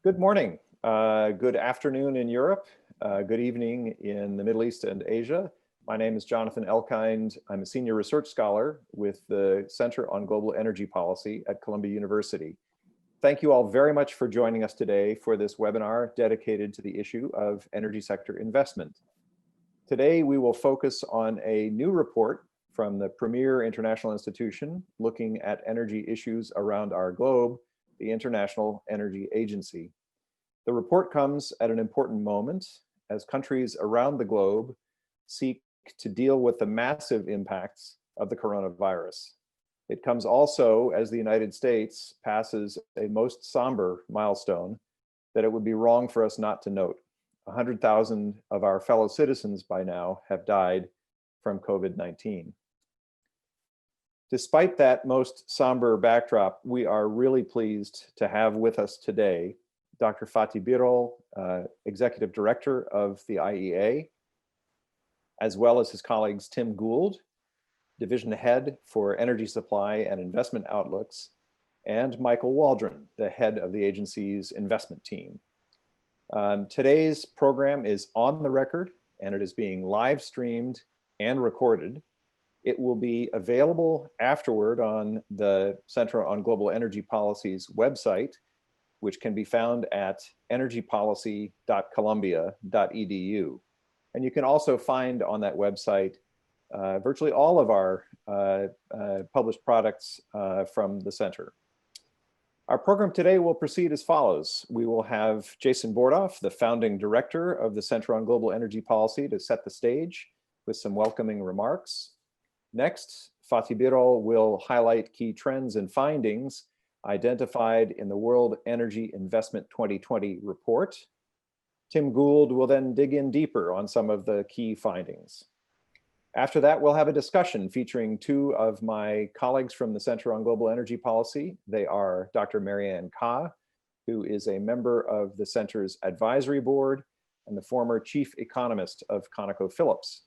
Good morning, good afternoon in Europe, good evening in the Middle East and Asia. My name is Jonathan Elkind. I'm a senior research scholar with the Center on Global Energy Policy at Columbia University. Thank you all very much for joining us today for this webinar dedicated to the issue of energy sector investment. Today, we will focus on a new report from the premier international institution looking at energy issues around our globe, the International Energy Agency. The report comes at an important moment as countries around the globe seek to deal with the massive impacts of the coronavirus. It comes also as the United States passes a most somber milestone that it would be wrong for us not to note. 100,000 of our fellow citizens by now have died from COVID-19. Despite that most somber backdrop, we are really pleased to have with us today Dr. Fatih Birol, Executive Director of the IEA, as well as his colleagues Tim Gould, Division Head for Energy Supply and Investment Outlooks, and Michael Waldron, the head of the agency's investment team. Today's program is on the record and it is being live streamed and recorded. It will be available afterward on the Center on Global Energy Policy's website, which can be found at energypolicy.columbia.edu. And you can also find on that website virtually all of our published products from the center. Our program today will proceed as follows. We will have Jason Bordoff, the founding director of the Center on Global Energy Policy, to set the stage with some welcoming remarks. Next, Fatih Birol will highlight key trends and findings identified in the World Energy Investment 2020 report. Tim Gould will then dig in deeper on some of the key findings. After that, we'll have a discussion featuring two of my colleagues from the Center on Global Energy Policy. They are Dr. Marianne Kah, who is a member of the Center's advisory board and the former chief economist of ConocoPhillips.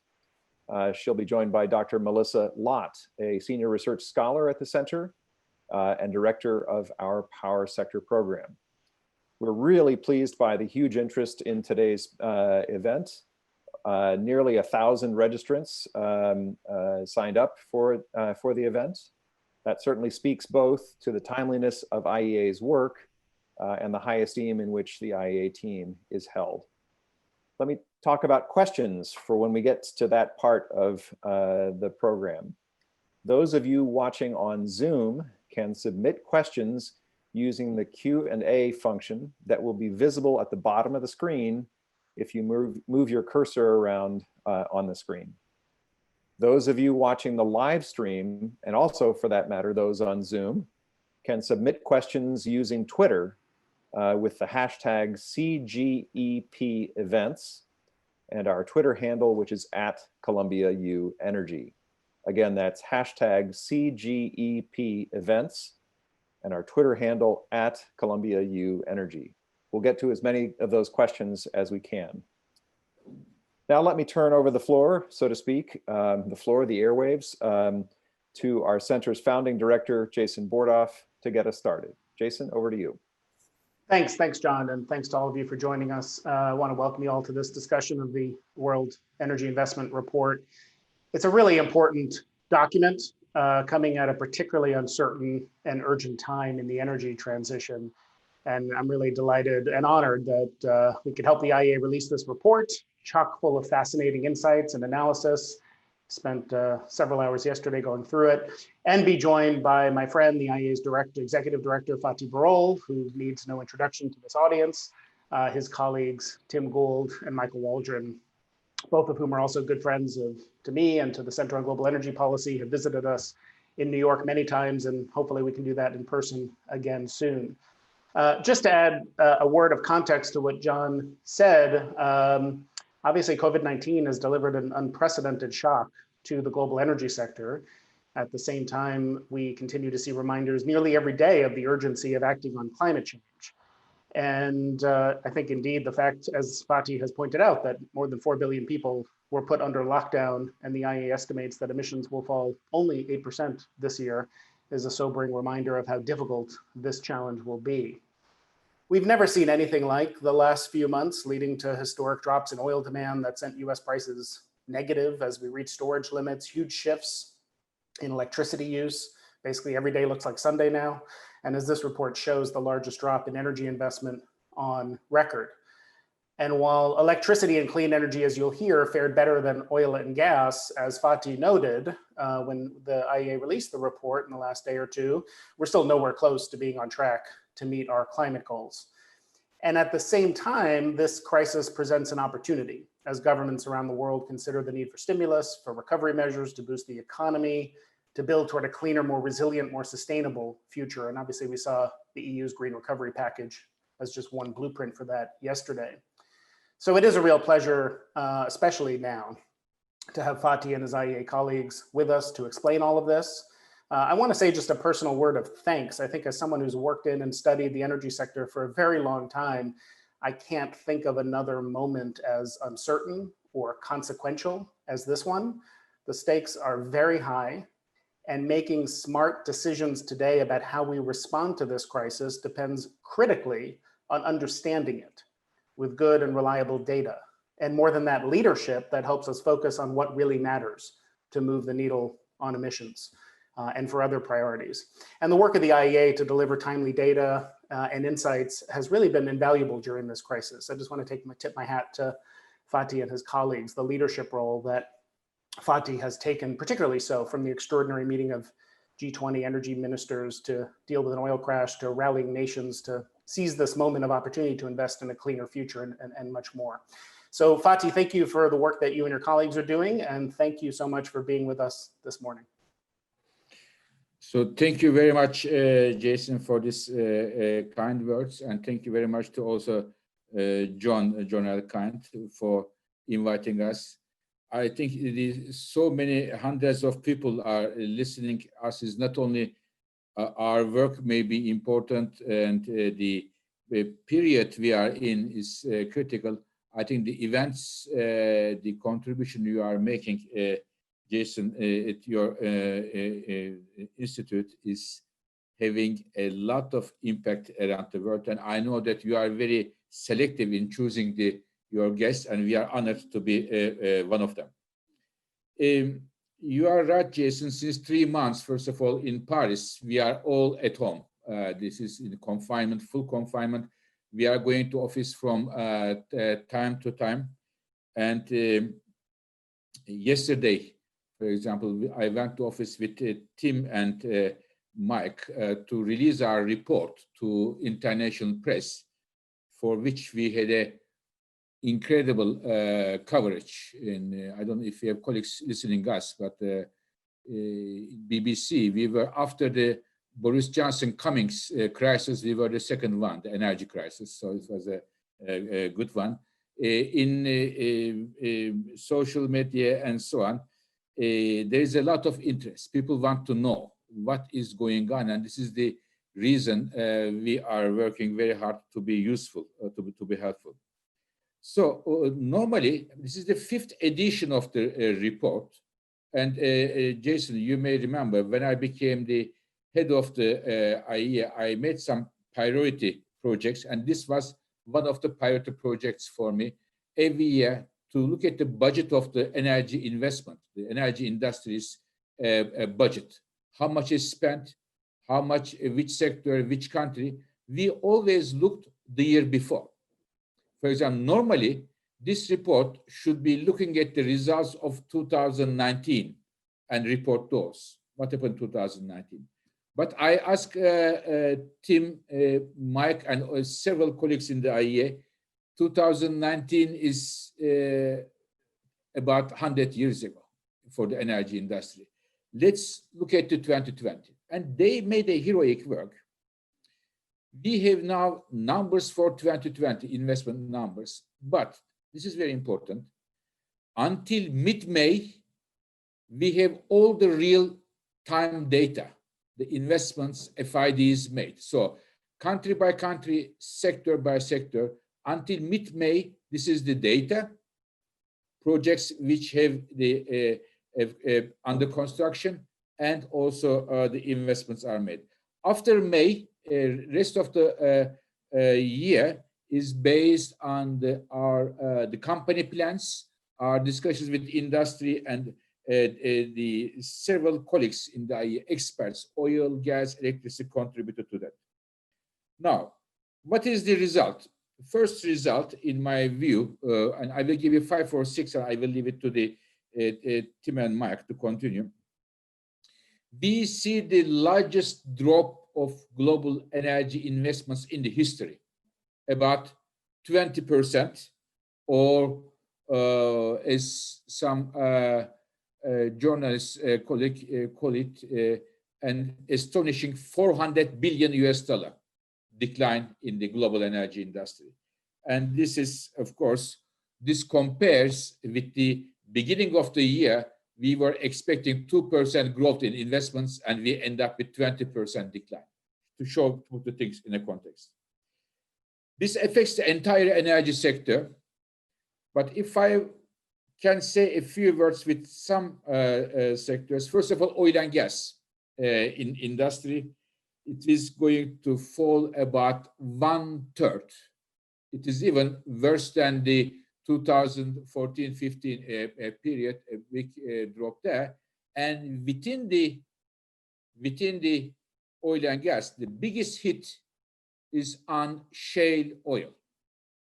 She'll be joined by Dr. Melissa Lott, a senior research scholar at the Center and director of our power sector program. We're really pleased by the huge interest in today's event. Nearly 1,000 registrants signed up for the event. That certainly speaks both to the timeliness of IEA's work and the high esteem in which the IEA team is held. Let me talk about questions for when we get to that part of the program. Those of you watching on Zoom can submit questions using the Q&A function that will be visible at the bottom of the screen if you move your cursor around on the screen. Those of you watching the live stream, and also for that matter, those on Zoom, can submit questions using Twitter with the hashtag CGEPevents and our Twitter handle, which is @ColumbiaUEnergy. Again, that's hashtag CGEPevents and our Twitter handle @ColumbiaUEnergy. We'll get to as many of those questions as we can. Now let me turn over the floor, so to speak, the airwaves, to our center's founding director, Jason Bordoff, to get us started. Jason, over to you. Thanks, John, and thanks to all of you for joining us. I want to welcome you all to this discussion of the World Energy Investment Report. It's a really important document coming at a particularly uncertain and urgent time in the energy transition. And I'm really delighted and honored that we could help the IEA release this report, chock full of fascinating insights and analysis. Spent several hours yesterday going through it, and be joined by my friend, the IEA's Executive Director, Fatih Birol, who needs no introduction to this audience, his colleagues, Tim Gould and Michael Waldron, both of whom are also good friends to me and to the Center on Global Energy Policy, have visited us in New York many times, and hopefully we can do that in person again soon. Just to add a word of context to what John said, obviously, COVID-19 has delivered an unprecedented shock to the global energy sector. At the same time, we continue to see reminders nearly every day of the urgency of acting on climate change. And I think indeed the fact, as Fatih has pointed out, that more than 4 billion people were put under lockdown and the IEA estimates that emissions will fall only 8% this year is a sobering reminder of how difficult this challenge will be. We've never seen anything like the last few months, leading to historic drops in oil demand that sent US prices negative as we reach storage limits, huge shifts in electricity use. Basically, every day looks like Sunday now. And as this report shows, the largest drop in energy investment on record. And while electricity and clean energy, as you'll hear, fared better than oil and gas, as Fatih noted, when the IEA released the report in the last day or two, we're still nowhere close to being on track to meet our climate goals. And at the same time, this crisis presents an opportunity as governments around the world consider the need for stimulus, for recovery measures to boost the economy, to build toward a cleaner, more resilient, more sustainable future. And obviously we saw the EU's Green Recovery Package as just one blueprint for that yesterday. So it is a real pleasure, especially now, to have Fatih and his IEA colleagues with us to explain all of this. I want to say just a personal word of thanks. I think as someone who's worked in and studied the energy sector for a very long time, I can't think of another moment as uncertain or consequential as this one. The stakes are very high, and making smart decisions today about how we respond to this crisis depends critically on understanding it with good and reliable data. And more than that, leadership that helps us focus on what really matters to move the needle on emissions and for other priorities. And the work of the IEA to deliver timely data and insights has really been invaluable during this crisis. I just want to tip my hat to Fatih and his colleagues, the leadership role that Fatih has taken, particularly so from the extraordinary meeting of G20 energy ministers to deal with an oil crash, to rallying nations to seize this moment of opportunity to invest in a cleaner future and much more. So Fatih, thank you for the work that you and your colleagues are doing, and thank you so much for being with us this morning. So thank you very much, Jason, for this kind words, and thank you very much to also John Elkind for inviting us. I think it is so many hundreds of people are listening us. Is not only our work may be important, and the period we are in is critical. I think the events, the contribution you are making, Jason, at your institute is having a lot of impact around the world. And I know that you are very selective in choosing your guests, and we are honored to be one of them. You are right, Jason. Since 3 months, first of all, in Paris, we are all at home. This is in confinement, full confinement. We are going to office from time to time. And yesterday, for example, I went to office with Tim and Mike to release our report to international press, for which we had a incredible coverage. In I don't know if you have colleagues listening us, but BBC, we were after the Boris Johnson Cummings crisis, we were the second one, the energy crisis. So it was a good one. In social media and so on, there is a lot of interest. People want to know what is going on, and this is the reason we are working very hard to be useful, to be helpful. So normally, this is the 5th edition of the report. And Jason, you may remember when I became the head of the IEA, I made some priority projects, and this was one of the priority projects for me every year, to look at the budget of the energy investment, the energy industry's budget, how much is spent, how much, which sector, which country. We always looked the year before. For example, normally, this report should be looking at the results of 2019 and report those. What happened in 2019? But I asked Tim, Mike, and several colleagues in the IEA, 2019 is about 100 years ago for the energy industry. Let's look at the 2020. And they made a heroic work. We have now numbers for 2020, investment numbers, but this is very important. Until mid-May, we have all the real-time data, the investments FIDs made. So country by country, sector by sector, until mid-May, this is the data, projects which have the under construction, and also the investments are made. After May, rest of the year is based on the company plans, our discussions with industry, and the several colleagues in the IEA, experts, oil, gas, electricity contributed to that. Now, what is the result? First result, in my view, and I will give you 5 or 6, and I will leave it to the Tim and Mike to continue. We see the largest drop of global energy investments in the history, about 20%, or as some journalists call it an astonishing $400 billion decline in the global energy industry. And this is, of course, this compares with the beginning of the year. We were expecting 2% growth in investments, and we end up with 20% decline, to put the things in a context. This affects the entire energy sector. But if I can say a few words with some sectors, first of all, oil and gas in industry, it is going to fall about 1/3. It is even worse than the 2014-15 period, a big drop there. And within the oil and gas, the biggest hit is on shale oil.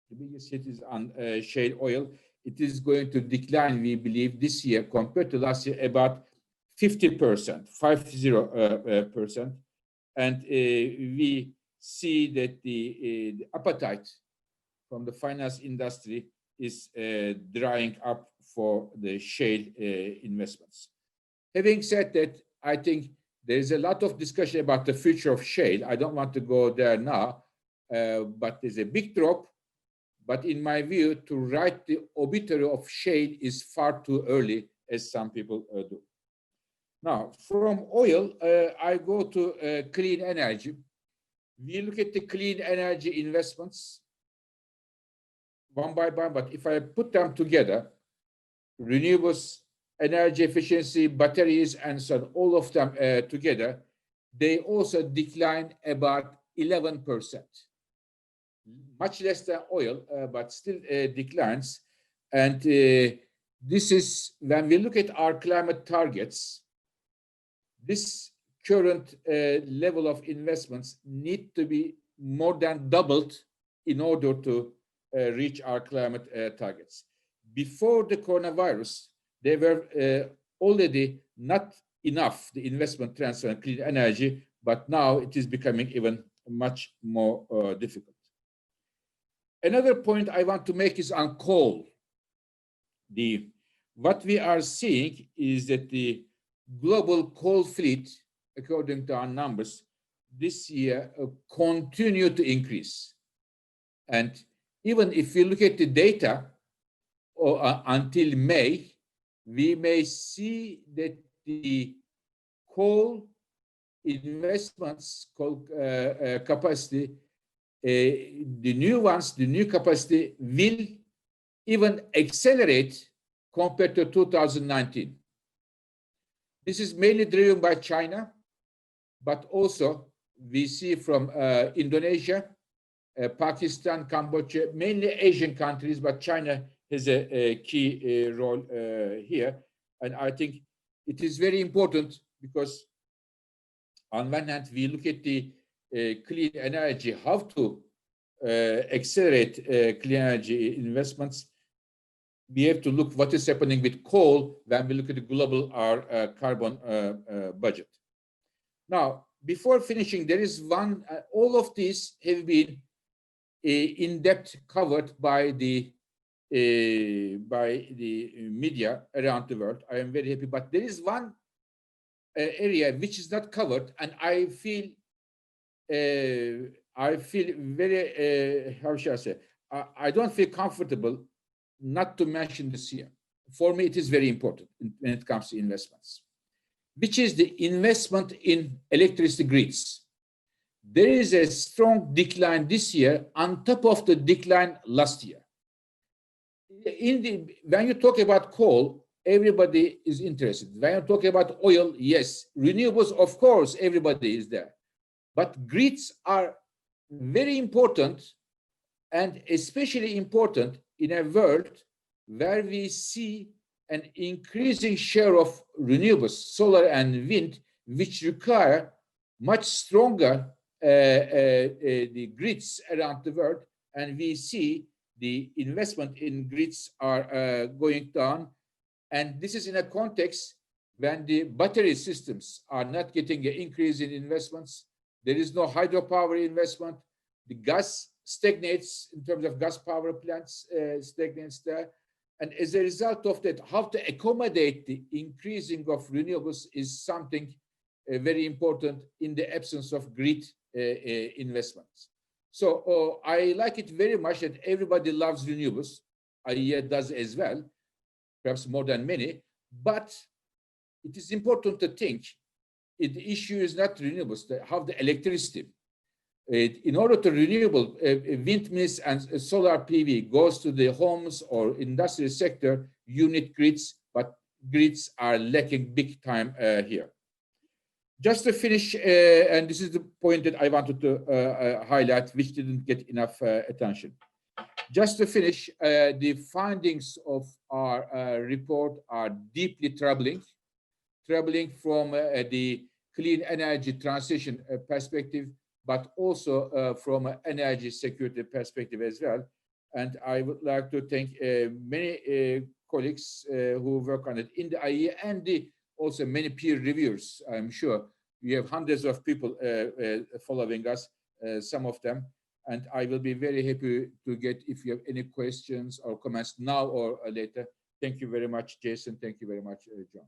The biggest hit is on shale oil. It is going to decline, we believe, this year compared to last year about 50%, 50%. And we see that the appetite from the finance industry is drying up for the shale investments. Having said that, I think there is a lot of discussion about the future of shale. I don't want to go there now, but there's a big drop. But in my view, to write the obituary of shale is far too early, as some people do. Now, from oil, I go to clean energy. We look at the clean energy investments one by one, but if I put them together, renewables, energy efficiency, batteries, and so on, all of them together, they also decline about 11%. Much less than oil, but still declines. And this is, when we look at our climate targets, this current level of investments need to be more than doubled in order to reach our climate targets. Before the coronavirus, they were already not enough, the investment transfer in clean energy, but now it is becoming even much more difficult. Another point I want to make is on coal. What we are seeing is that the global coal fleet, according to our numbers, this year continue to increase. And even if we look at the data until May, we may see that the coal investments, coal capacity, the new capacity will even accelerate compared to 2019. This is mainly driven by China, but also we see from Indonesia, Pakistan, Cambodia, mainly Asian countries, but China has a key role here. And I think it is very important because on one hand, we look at the clean energy, how to accelerate clean energy investments. We have to look what is happening with coal when we look at the global carbon budget. Now, before finishing, there is one, all of these have been in depth covered by the media around the world. I am very happy, but there is one area which is not covered, and I feel very, how shall I say, I don't feel comfortable not to mention this here. For me, it is very important when it comes to investments, which is the investment in electricity grids. There is a strong decline this year on top of the decline last year. When you talk about coal, everybody is interested. When you talk about oil, yes. Renewables, of course, everybody is there. But grids are very important, and especially important in a world where we see an increasing share of renewables, solar and wind, which require much stronger the grids around the world, and we see the investment in grids are going down. And this is in a context when the battery systems are not getting an increase in investments. There is no hydropower investment. The gas stagnates in terms of gas power plants, stagnates there. And as a result of that, how to accommodate the increasing of renewables is something very important in the absence of grid investments. So I like it very much that everybody loves renewables. IEA does as well, perhaps more than many, but it is important to think the issue is not renewables, how the electricity. In order to renewable windmills and solar PV goes to the homes or industrial sector, you need grids, but grids are lacking big time here. Just to finish, and this is the point that I wanted to highlight, which didn't get enough attention. Just to finish, the findings of our report are deeply troubling from the clean energy transition perspective, but also from an energy security perspective as well. And I would like to thank many colleagues who work on it in the IEA and also many peer reviewers. I'm sure we have hundreds of people following us, some of them. And I will be very happy to get if you have any questions or comments now or later. Thank you very much, Jason. Thank you very much, John.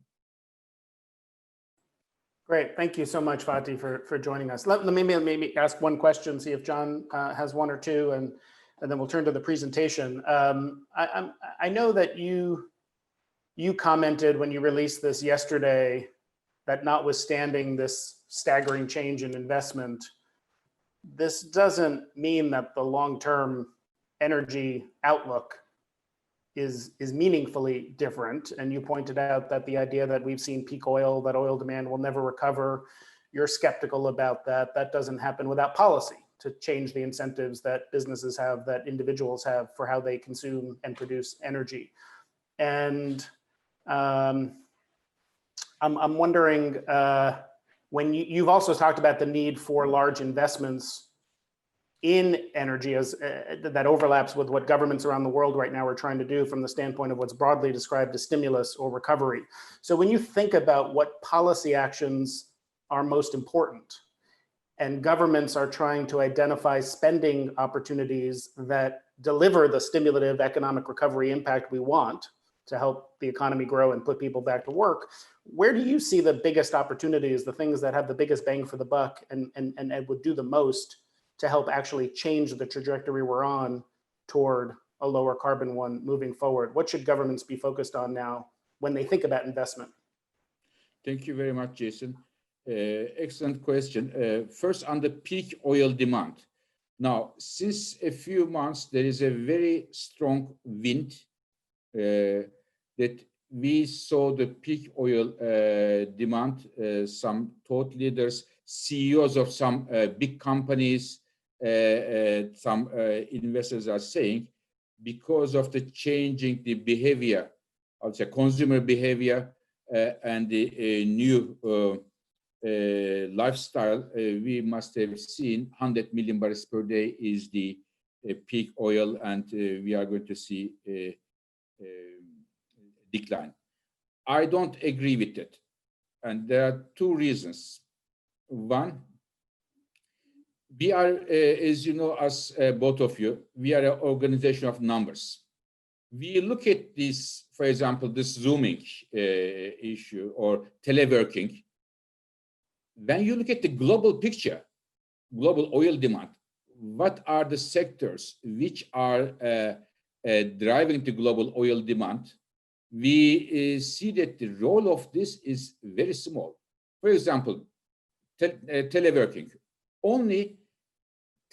Great. Thank you so much, Fatih, for joining us. Let me maybe ask one question, see if John has one or two, and then we'll turn to the presentation. I know that you commented when you released this yesterday that notwithstanding this staggering change in investment, this doesn't mean that the long-term energy outlook is meaningfully different. And you pointed out that the idea that we've seen peak oil, that oil demand will never recover, you're skeptical about that. That doesn't happen without policy to change the incentives that businesses have, that individuals have for how they consume and produce energy. And I'm wondering, when you've also talked about the need for large investments in energy as that overlaps with what governments around the world right now are trying to do from the standpoint of what's broadly described as stimulus or recovery. So when you think about what policy actions are most important, and governments are trying to identify spending opportunities that deliver the stimulative economic recovery impact we want to help the economy grow and put people back to work, where do you see the biggest opportunities, the things that have the biggest bang for the buck and would do the most to help actually change the trajectory we're on toward a lower carbon one moving forward? What should governments be focused on now when they think about investment? Thank you very much, Jason. Excellent question. First, on the peak oil demand. Now, since a few months, there is a very strong wind that we saw the peak oil demand. Some thought leaders, CEOs of some big companies, some investors are saying, because of the changing the behavior, I would say consumer behavior and the new lifestyle, we must have seen 100 million barrels per day is the peak oil, and we are going to see a decline. I don't agree with it, and there are two reasons. One, we are, as you know, us, both of you, we are an organization of numbers. We look at this, for example, this Zooming issue or teleworking. When you look at the global picture, global oil demand, what are the sectors which are driving the global oil demand? We see that the role of this is very small. For example, teleworking. Only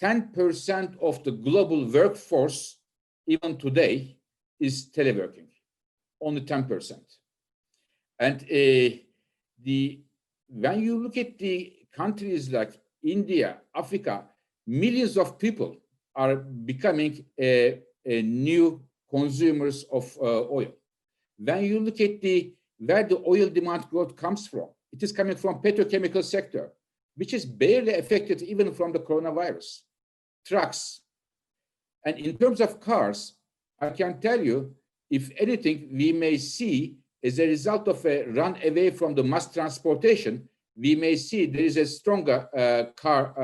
10% of the global workforce, even today, is teleworking. Only 10%. And when you look at the countries like India, Africa, millions of people are becoming a new consumers of oil. When you look at where the oil demand growth comes from, it is coming from petrochemical sector, which is barely affected even from the coronavirus. Trucks. And in terms of cars, I can tell you, if anything, we may see as a result of a run away from the mass transportation, we may see there is a stronger car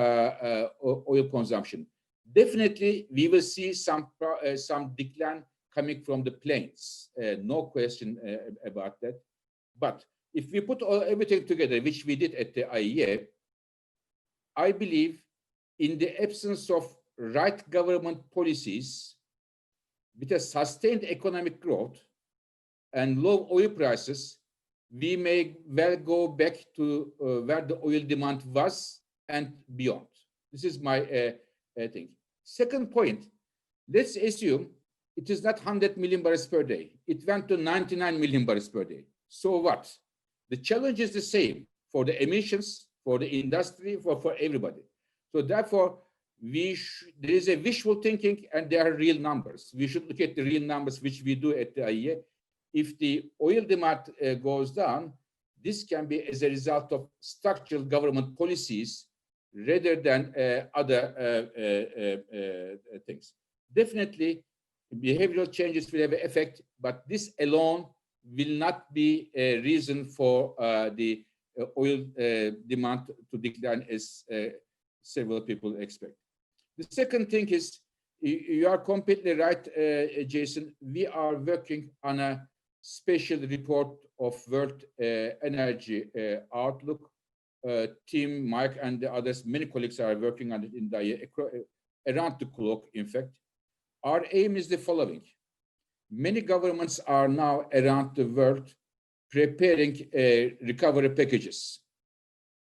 oil consumption. Definitely, we will see some decline coming from the planes. No question about that. But if we put everything together, which we did at the IEA, I believe in the absence of right government policies with a sustained economic growth and low oil prices, we may well go back to where the oil demand was and beyond. This is my thing. Second point, let's assume it is not 100 million barrels per day. It went to 99 million barrels per day. So what? The challenge is the same for the emissions, for the industry, for everybody. So therefore, there is a wishful thinking and there are real numbers. We should look at the real numbers, which we do at the IEA. If the oil demand goes down, this can be as a result of structural government policies rather than other things. Definitely, behavioral changes will have an effect, but this alone will not be a reason for the oil demand to decline as several people expect. The second thing is, you are completely right, Jason. We are working on a special report of World Energy Outlook. Team, Mike, and the others, many colleagues are working on it in the around the clock, in fact. Our aim is the following. Many governments are now around the world preparing recovery packages.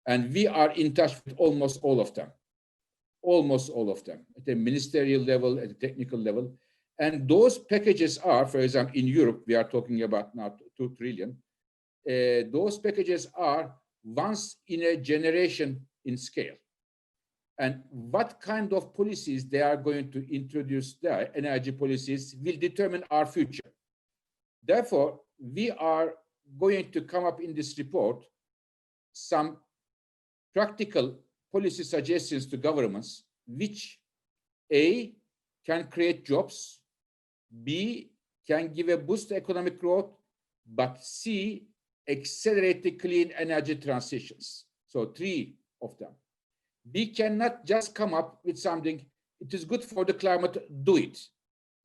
And we are in touch with almost all of them. Almost all of them, at the ministerial level, at the technical level. And those packages are, for example, in Europe, we are talking about now 2 trillion. Those packages are once in a generation in scale. And what kind of policies they are going to introduce there, energy policies, will determine our future. Therefore, we are going to come up in this report some practical policy suggestions to governments, which A, can create jobs, B, can give a boost to economic growth, but C, accelerate the clean energy transitions. So 3 of them. We cannot just come up with something, it is good for the climate, do it.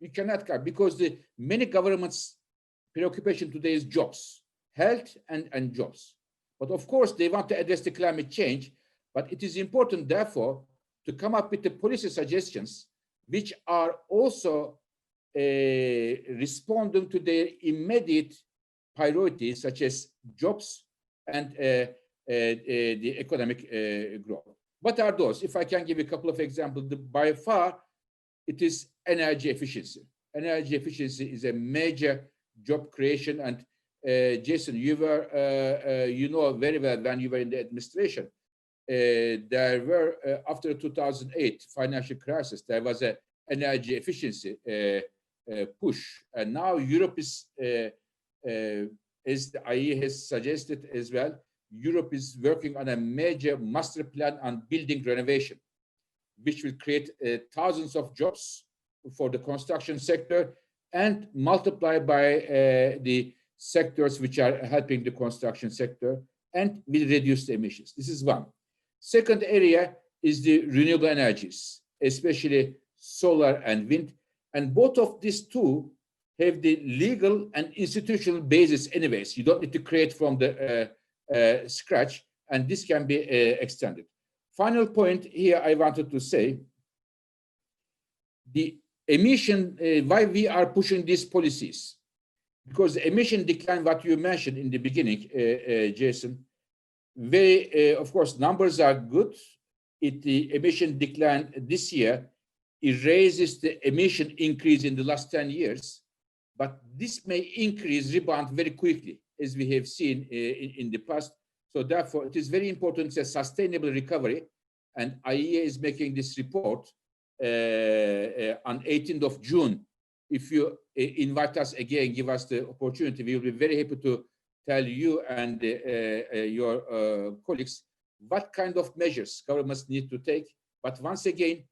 We cannot come, because the many governments' preoccupation today is jobs, health and jobs. But of course, they want to address the climate change, but it is important, therefore, to come up with the policy suggestions which are also responding to their immediate priorities, such as jobs and the economic growth. What are those? If I can give a couple of examples, by far, it is energy efficiency. Energy efficiency is a major job creation. And Jason, you were, you know very well when you were in the administration, there were, after the 2008 financial crisis, there was an energy efficiency push. And now Europe is, as the IEA has suggested as well, Europe is working on a major master plan on building renovation, which will create thousands of jobs for the construction sector and multiply by the sectors which are helping the construction sector and will reduce the emissions. This is one. Second area is the renewable energies, especially solar and wind. And both of these two have the legal and institutional basis anyways. You don't need to create from the scratch, and this can be extended. Final point here I wanted to say, the emission, why we are pushing these policies, because the emission decline, what you mentioned in the beginning, Jason, very, of course, numbers are good. The emission decline this year erases the emission increase in the last 10 years, but this may increase, rebound very quickly, as we have seen in the past. So therefore, it is very important to a sustainable recovery. And IEA is making this report on 18th of June. If you invite us again, give us the opportunity, we will be very happy to tell you and your colleagues what kind of measures governments need to take. But once again,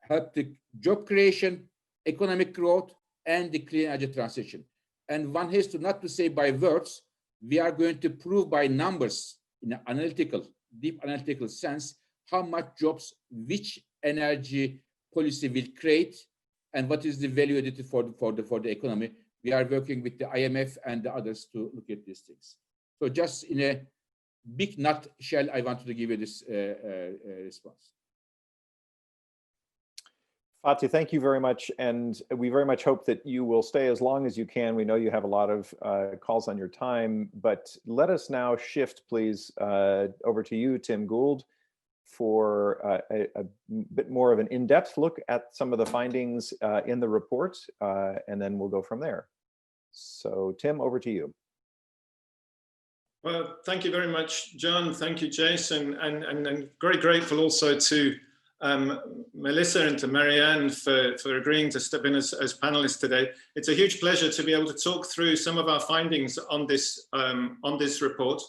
help the job creation, economic growth, and the clean energy transition. And one has to not to say by words, we are going to prove by numbers in an analytical, deep analytical sense, how much jobs, which energy policy will create, and what is the value added for the economy. We are working with the IMF and the others to look at these things. So just in a big nutshell, I wanted to give you this response. Fatih, thank you very much. And we very much hope that you will stay as long as you can. We know you have a lot of calls on your time, but let us now shift, please, over to you, Tim Gould, for a bit more of an in-depth look at some of the findings in the report, and then we'll go from there. So Tim, over to you. Well, thank you very much, John. Thank you, Jason, and I'm very grateful also to Melissa and to Marianne for agreeing to step in as panelists today. It's a huge pleasure to be able to talk through some of our findings on this report.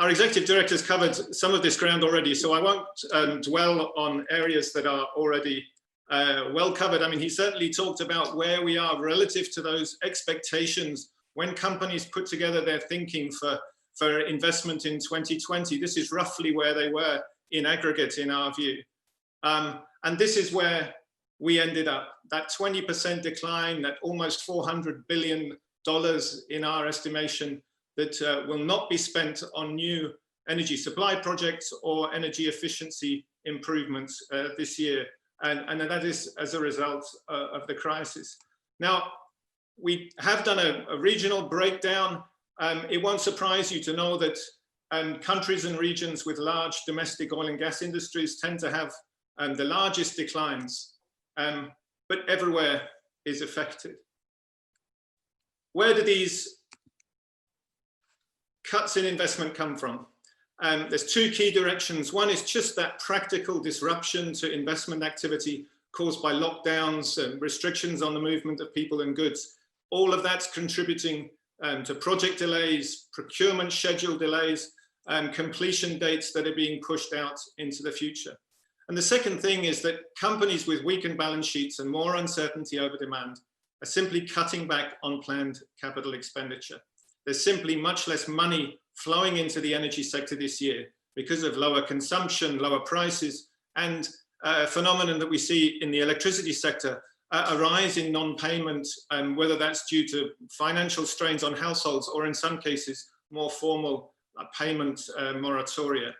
Our executive director has covered some of this ground already, so I won't dwell on areas that are already well covered. I mean, he certainly talked about where we are relative to those expectations when companies put together their thinking for investment in 2020. This is roughly where they were in aggregate, in our view. And this is where we ended up. That 20% decline, that almost $400 billion in our estimation that will not be spent on new energy supply projects or energy efficiency improvements this year. And that is as a result of the crisis. Now, we have done a regional breakdown. It won't surprise you to know that countries and regions with large domestic oil and gas industries tend to have the largest declines, but everywhere is affected. Where do these cuts in investment come from? There's two key directions. One is just that practical disruption to investment activity caused by lockdowns and restrictions on the movement of people and goods. All of that's contributing to project delays, procurement schedule delays, and completion dates that are being pushed out into the future. And the second thing is that companies with weakened balance sheets and more uncertainty over demand are simply cutting back on planned capital expenditure. There's simply much less money flowing into the energy sector this year because of lower consumption, lower prices, and a phenomenon that we see in the electricity sector, a rise in non-payment, whether that's due to financial strains on households or in some cases more formal payment moratoria.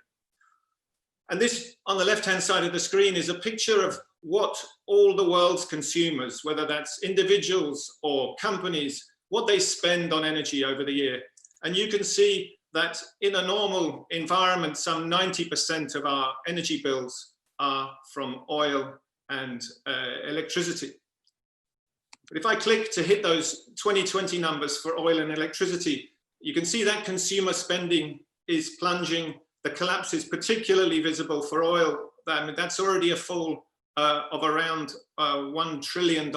And this on the left-hand side of the screen is a picture of what all the world's consumers, whether that's individuals or companies, what they spend on energy over the year. And you can see that in a normal environment, some 90% of our energy bills are from oil and electricity. But if I click to hit those 2020 numbers for oil and electricity, you can see that consumer spending is plunging. The collapse is particularly visible for oil. That's already a fall of around $1 trillion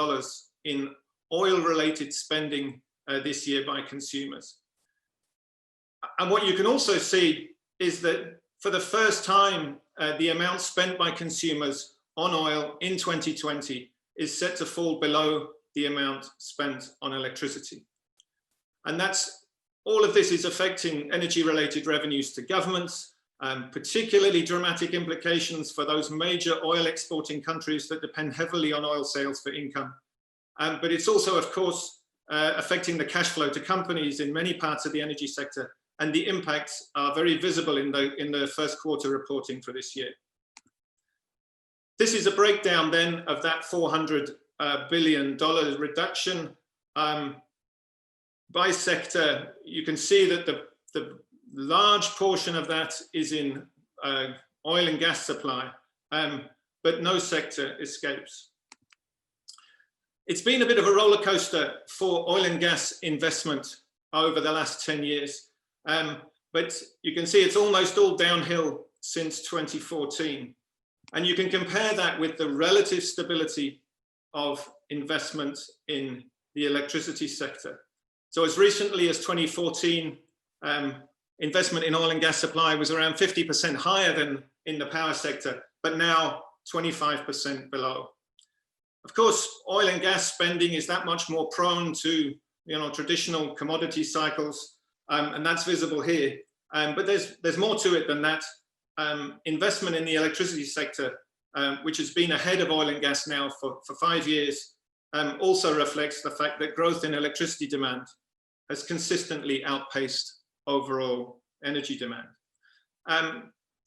in oil-related spending this year by consumers. And what you can also see is that for the first time, the amount spent by consumers on oil in 2020 is set to fall below the amount spent on electricity. And all of this is affecting energy-related revenues to governments, particularly dramatic implications for those major oil exporting countries that depend heavily on oil sales for income. But it's also, of course, affecting the cash flow to companies in many parts of the energy sector, and the impacts are very visible in the first quarter reporting for this year. This is a breakdown then of that $400 billion reduction. By sector, you can see that the large portion of that is in oil and gas supply, but no sector escapes. It's been a bit of a roller coaster for oil and gas investment over the last 10 years. but you can see it's almost all downhill since 2014. And you can compare that with the relative stability of investment in the electricity sector. So as recently as 2014, investment in oil and gas supply was around 50% higher than in the power sector, but now 25% below. Of course, oil and gas spending is that much more prone to traditional commodity cycles, and that's visible here. But there's more to it than that. Investment in the electricity sector, which has been ahead of oil and gas now for 5 years, also reflects the fact that growth in electricity demand has consistently outpaced overall energy demand.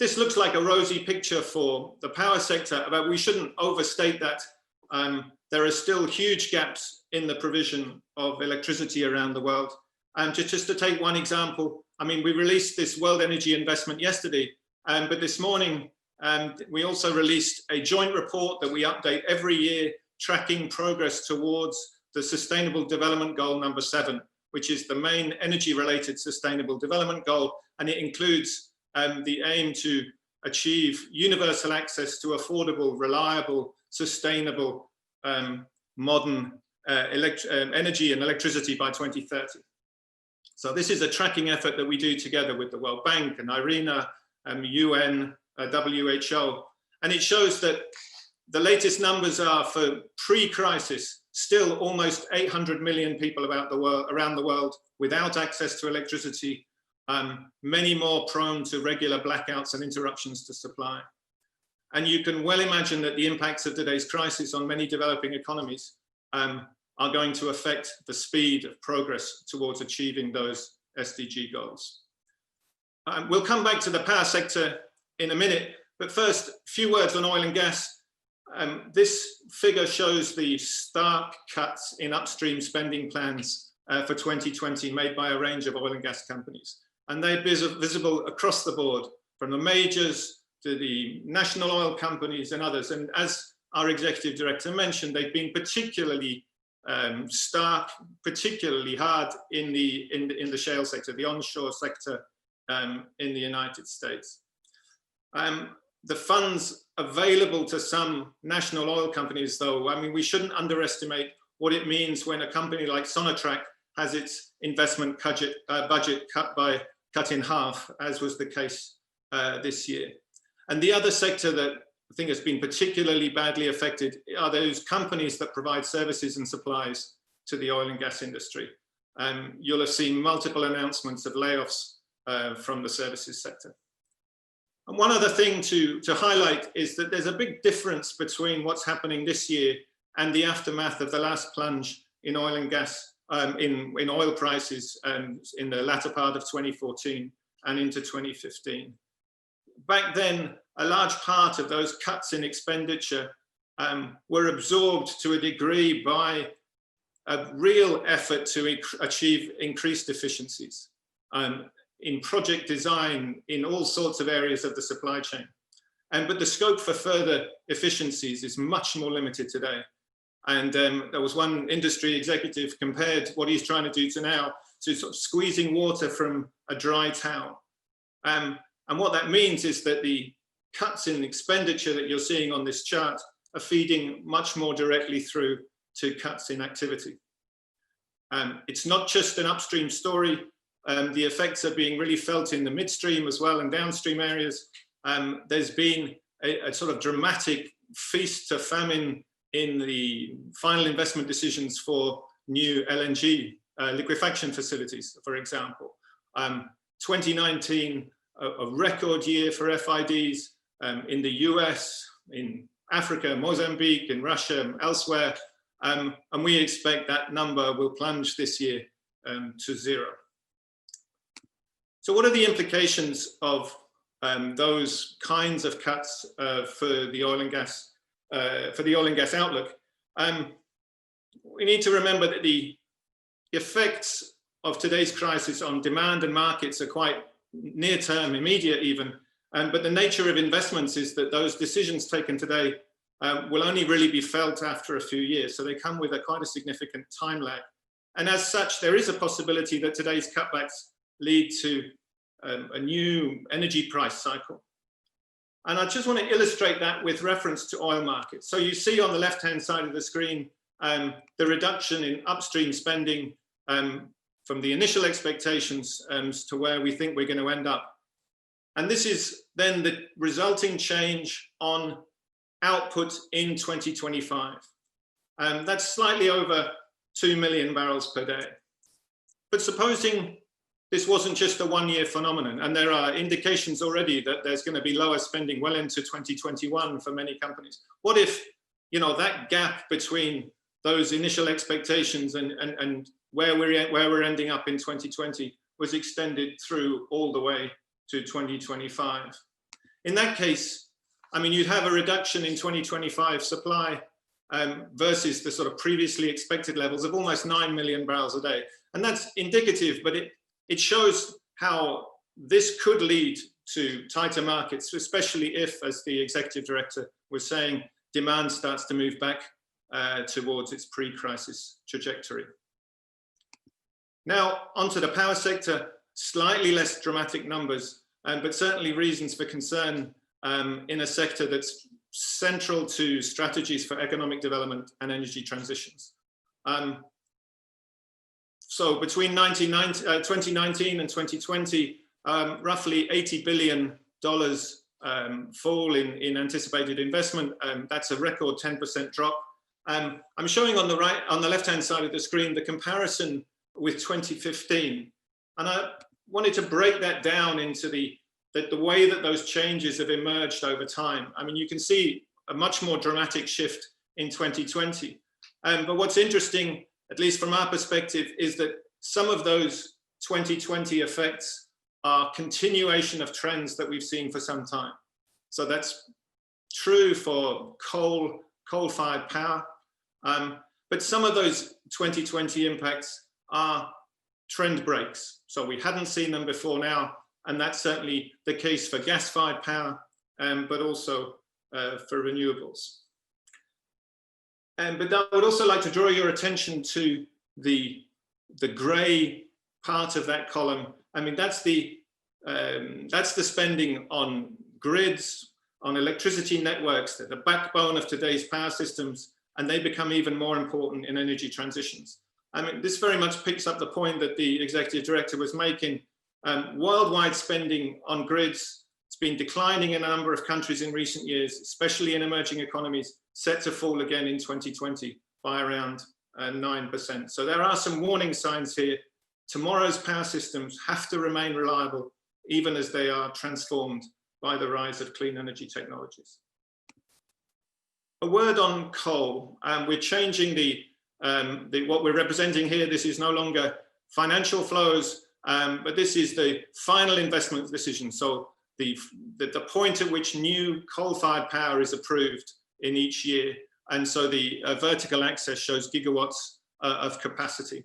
This looks like a rosy picture for the power sector, but we shouldn't overstate that. There are still huge gaps in the provision of electricity around the world. Just to take one example, I mean, we released this World Energy Investment yesterday, but this morning we also released a joint report that we update every year, tracking progress towards the Sustainable Development Goal number 7, which is the main energy-related sustainable development goal, and it includes the aim to achieve universal access to affordable, reliable, sustainable, modern energy and electricity by 2030. So this is a tracking effort that we do together with the World Bank and IRENA, UN, WHO, and it shows that the latest numbers are for pre-crisis, still almost 800 million people around the world without access to electricity, many more prone to regular blackouts and interruptions to supply. And you can well imagine that the impacts of today's crisis on many developing economies are going to affect the speed of progress towards achieving those SDG goals. We'll come back to the power sector in a minute, but first, a few words on oil and gas. This figure shows the stark cuts in upstream spending plans for 2020 made by a range of oil and gas companies. And they're visible across the board, from the majors to the national oil companies and others. And as our executive director mentioned, they've been particularly stark, particularly hard in the shale sector, the onshore sector in the United States. The funds available to some national oil companies, though, I mean, we shouldn't underestimate what it means when a company like Sonatrach has its investment budget cut in half, as was the case this year. And the other sector that I think has been particularly badly affected are those companies that provide services and supplies to the oil and gas industry. You'll have seen multiple announcements of layoffs from the services sector. And one other thing to highlight is that there's a big difference between what's happening this year and the aftermath of the last plunge in oil and gas, in oil prices in the latter part of 2014 and into 2015. Back then, a large part of those cuts in expenditure were absorbed to a degree by a real effort to achieve increased efficiencies in project design, in all sorts of areas of the supply chain. But the scope for further efficiencies is much more limited today. And there was one industry executive compared what he's trying to do to now to sort of squeezing water from a dry towel. And what that means is that the cuts in expenditure that you're seeing on this chart are feeding much more directly through to cuts in activity. It's not just an upstream story. The effects are being really felt in the midstream as well and downstream areas. There's been a sort of dramatic feast to famine in the final investment decisions for new LNG liquefaction facilities, for example. 2019, a record year for FIDs in the US, in Africa, Mozambique, in Russia, elsewhere. And we expect that number will plunge this year to 0. So what are the implications of those kinds of cuts for the oil and gas outlook? We need to remember that the effects of today's crisis on demand and markets are quite near-term, immediate even. But the nature of investments is that those decisions taken today will only really be felt after a few years. So they come with quite a significant time lag. And as such, there is a possibility that today's cutbacks lead to a new energy price cycle. And I just want to illustrate that with reference to oil markets. So you see on the left-hand side of the screen, the reduction in upstream spending from the initial expectations to where we think we're going to end up. And this is then the resulting change on output in 2025. That's slightly over 2 million barrels per day. But supposing this wasn't just a one-year phenomenon, and there are indications already that there's going to be lower spending well into 2021 for many companies. What if, you know, that gap between those initial expectations and where we're ending up in 2020 was extended through all the way to 2025? In that case, I mean, you'd have a reduction in 2025 supply versus the sort of previously expected levels of almost 9 million barrels a day. And that's indicative, but it shows how this could lead to tighter markets, especially if, as the executive director was saying, demand starts to move back towards its pre-crisis trajectory. Now, onto the power sector, slightly less dramatic numbers, but certainly reasons for concern in a sector that's central to strategies for economic development and energy transitions. So between 2019 and 2020, roughly $80 billion fall in anticipated investment. That's a record 10% drop. I'm showing on the left-hand side of the screen the comparison with 2015, and I wanted to break that down into the way that those changes have emerged over time. I mean, you can see a much more dramatic shift in 2020. But what's interesting, at least from our perspective, is that some of those 2020 effects are continuation of trends that we've seen for some time. So that's true for coal-fired power. But some of those 2020 impacts are trend breaks. So we hadn't seen them before now, and that's certainly the case for gas-fired power, but also for renewables. But I would also like to draw your attention to the grey part of that column. I mean, that's the spending on grids, on electricity networks, that are the backbone of today's power systems, and they become even more important in energy transitions. I mean, this very much picks up the point that the executive director was making. Worldwide spending on grids, it's been declining in a number of countries in recent years, especially in emerging economies, set to fall again in 2020 by around 9%. So there are some warning signs here. Tomorrow's power systems have to remain reliable, even as they are transformed by the rise of clean energy technologies. A word on coal. We're changing what we're representing here. This is no longer financial flows, but this is the final investment decision. So the point at which new coal-fired power is approved in each year. And so the vertical axis shows gigawatts of capacity.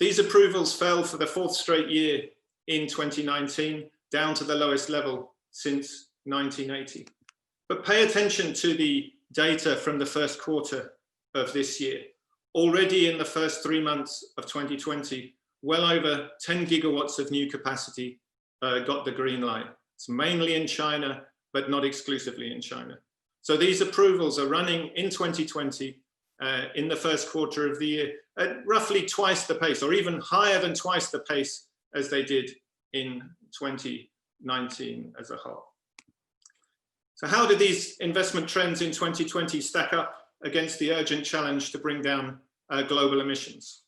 These approvals fell for the fourth straight year in 2019, down to the lowest level since 1980. But pay attention to the data from the first quarter of this year. Already in the first 3 months of 2020, well over 10 gigawatts of new capacity got the green light. It's mainly in China, but not exclusively in China. So these approvals are running in 2020, in the first quarter of the year, at roughly twice the pace, or even higher than twice the pace as they did in 2019 as a whole. So how did these investment trends in 2020 stack up against the urgent challenge to bring down global emissions?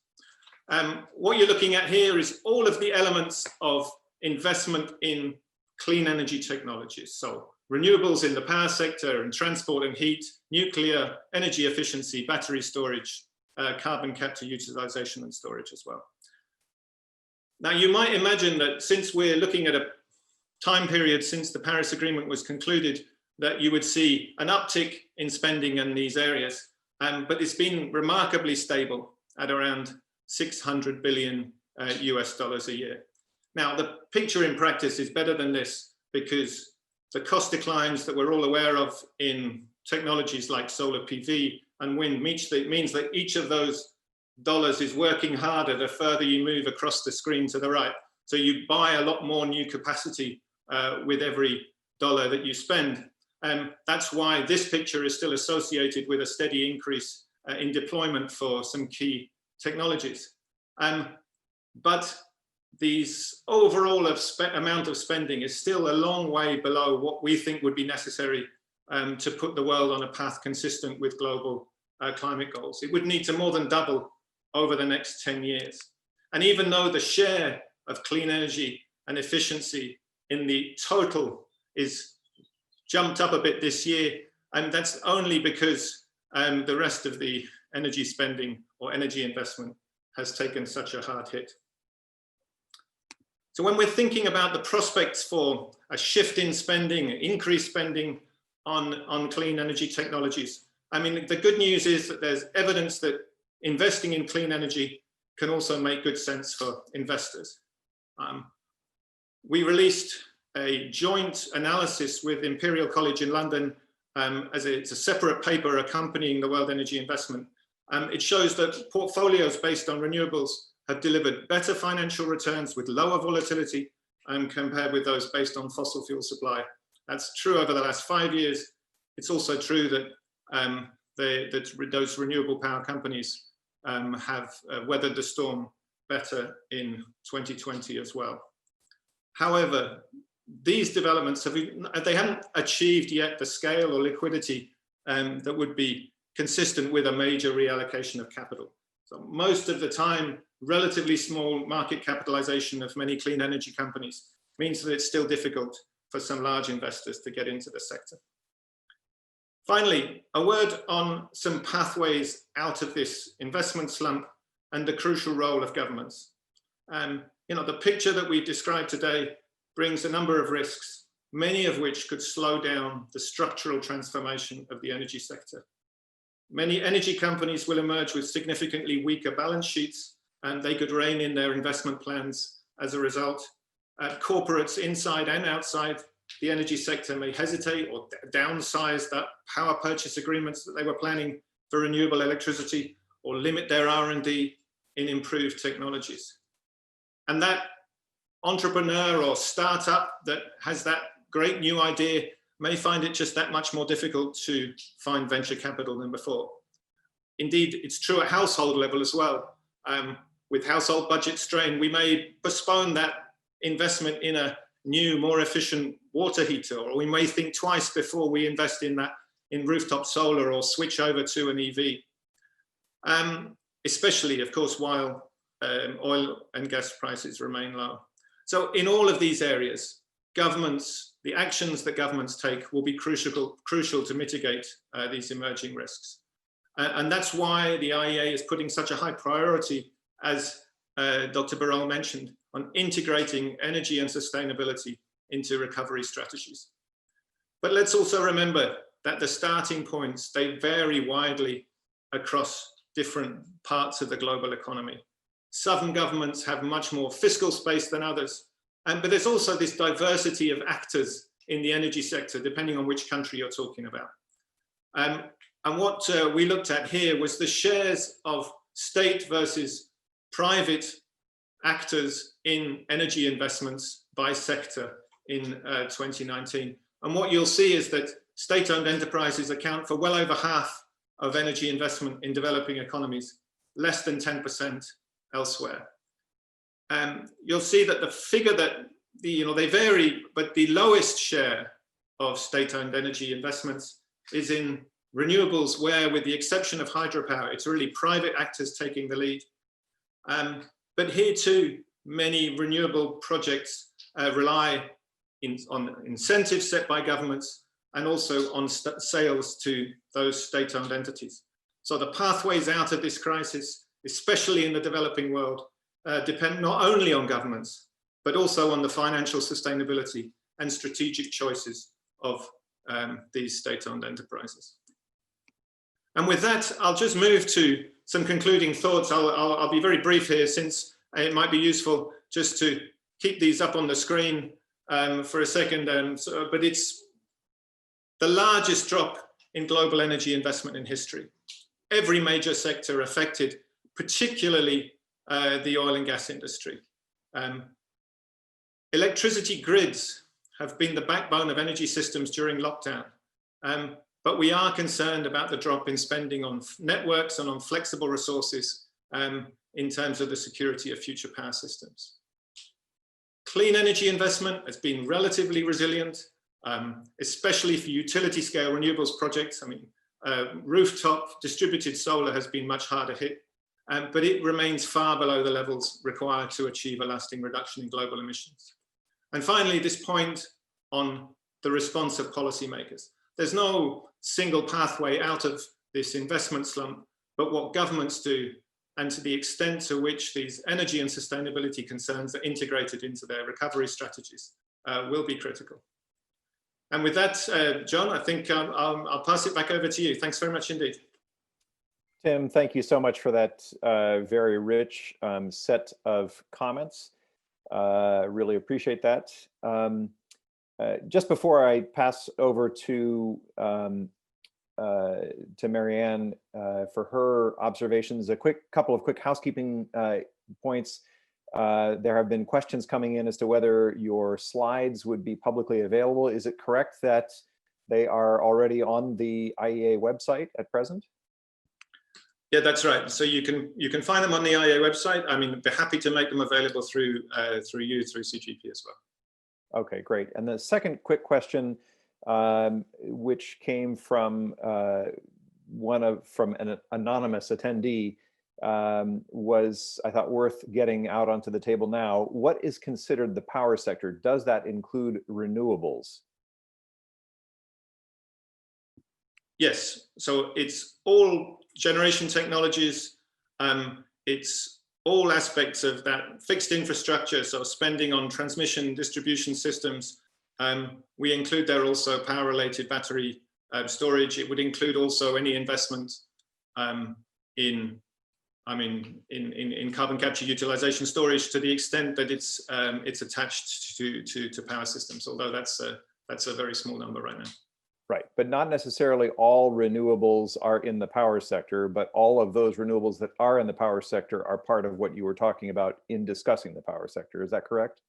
What you're looking at here is all of the elements of investment in clean energy technologies. So renewables in the power sector and transport and heat, nuclear, energy efficiency, battery storage, carbon capture, utilization and storage as well. Now, you might imagine that since we're looking at a time period since the Paris Agreement was concluded, that you would see an uptick in spending in these areas, but it's been remarkably stable at around $600 billion US dollars a year. Now, the picture in practice is better than this, because the cost declines that we're all aware of in technologies like solar PV and wind means that each of those dollars is working harder the further you move across the screen to the right. So you buy a lot more new capacity with every dollar that you spend. That's why this picture is still associated with a steady increase in deployment for some key technologies. But these overall amount of spending is still a long way below what we think would be necessary to put the world on a path consistent with global climate goals. It would need to more than double over the next 10 years. And even though the share of clean energy and efficiency in the total is jumped up a bit this year, and that's only because the rest of the energy spending or energy investment has taken such a hard hit. So when we're thinking about the prospects for a shift in spending, increased spending on clean energy technologies, I mean, the good news is that there's evidence that investing in clean energy can also make good sense for investors. We released a joint analysis with Imperial College in London it's a separate paper accompanying the World Energy Investment. It shows that portfolios based on renewables have delivered better financial returns with lower volatility compared with those based on fossil fuel supply. That's true over the last 5 years. It's also true that those renewable power companies have weathered the storm better in 2020 as well. However, these developments they haven't achieved yet the scale or liquidity that would be consistent with a major reallocation of capital. So most of the time, relatively small market capitalization of many clean energy companies means that it's still difficult for some large investors to get into the sector. Finally, a word on some pathways out of this investment slump and the crucial role of governments. The picture that we described today brings a number of risks, many of which could slow down the structural transformation of the energy sector. Many energy companies will emerge with significantly weaker balance sheets, and they could rein in their investment plans as a result. Corporates inside and outside the energy sector may hesitate or downsize that power purchase agreements that they were planning for renewable electricity, or limit their R&D in improved technologies. And that entrepreneur or startup that has that great new idea may find it just that much more difficult to find venture capital than before. Indeed, it's true at household level as well. With household budget strain, we may postpone that investment in a new, more efficient water heater, or we may think twice before we invest in rooftop solar or switch over to an EV. Especially, of course, while oil and gas prices remain low. So in all of these areas, the actions that governments take will be crucial to mitigate these emerging risks. And that's why the IEA is putting such a high priority, as Dr. Barol mentioned, on integrating energy and sustainability into recovery strategies. But let's also remember that the starting points, they vary widely across different parts of the global economy. Some governments have much more fiscal space than others. But there's also this diversity of actors in the energy sector, depending on which country you're talking about. And what we looked at here was the shares of state versus private actors in energy investments by sector in 2019. And what you'll see is that state-owned enterprises account for well over half of energy investment in developing economies, less than 10% elsewhere. You'll see that the figure that they vary, but the lowest share of state-owned energy investments is in renewables, where, with the exception of hydropower, it's really private actors taking the lead. But here too, many renewable projects rely on incentives set by governments and also on sales to those state-owned entities. So the pathways out of this crisis, especially in the developing world, depend not only on governments, but also on the financial sustainability and strategic choices of these state-owned enterprises. And with that, I'll just move to some concluding thoughts. I'll be very brief here, since it might be useful just to keep these up on the screen for a second. But it's the largest drop in global energy investment in history. Every major sector affected, particularly the oil and gas industry. electricity grids have been the backbone of energy systems during lockdown. But we are concerned about the drop in spending on networks and on flexible resources in terms of the security of future power systems. Clean energy investment has been relatively resilient, especially for utility scale renewables projects. I mean, rooftop distributed solar has been much harder hit, but it remains far below the levels required to achieve a lasting reduction in global emissions. And finally, this point on the response of policymakers. There's no single pathway out of this investment slump, but what governments do, and to the extent to which these energy and sustainability concerns are integrated into their recovery strategies, will be critical. And with that, John, I think I'll pass it back over to you. Thanks very much indeed. Tim, thank you so much for that very rich set of comments. Really appreciate that. Just before I pass over to Marianne for her observations, a couple of quick housekeeping points. There have been questions coming in as to whether your slides would be publicly available. Is it correct that they are already on the IEA website at present? Yeah, that's right. So you can find them on the IEA website. I mean, I'd be happy to make them available through CGP as well. Okay, great. And the second quick question, which came from an anonymous attendee, was, I thought, worth getting out onto the table now. What is considered the power sector? Does that include renewables? Yes. So it's all generation technologies. It's all aspects of that fixed infrastructure, so spending on transmission, distribution systems. We include there also power-related battery storage. It would include also any investment in carbon capture, utilization, storage, to the extent that it's attached to power systems. Although that's a very small number right now. Right, but not necessarily all renewables are in the power sector, but all of those renewables that are in the power sector are part of what you were talking about in discussing the power sector. Is that correct?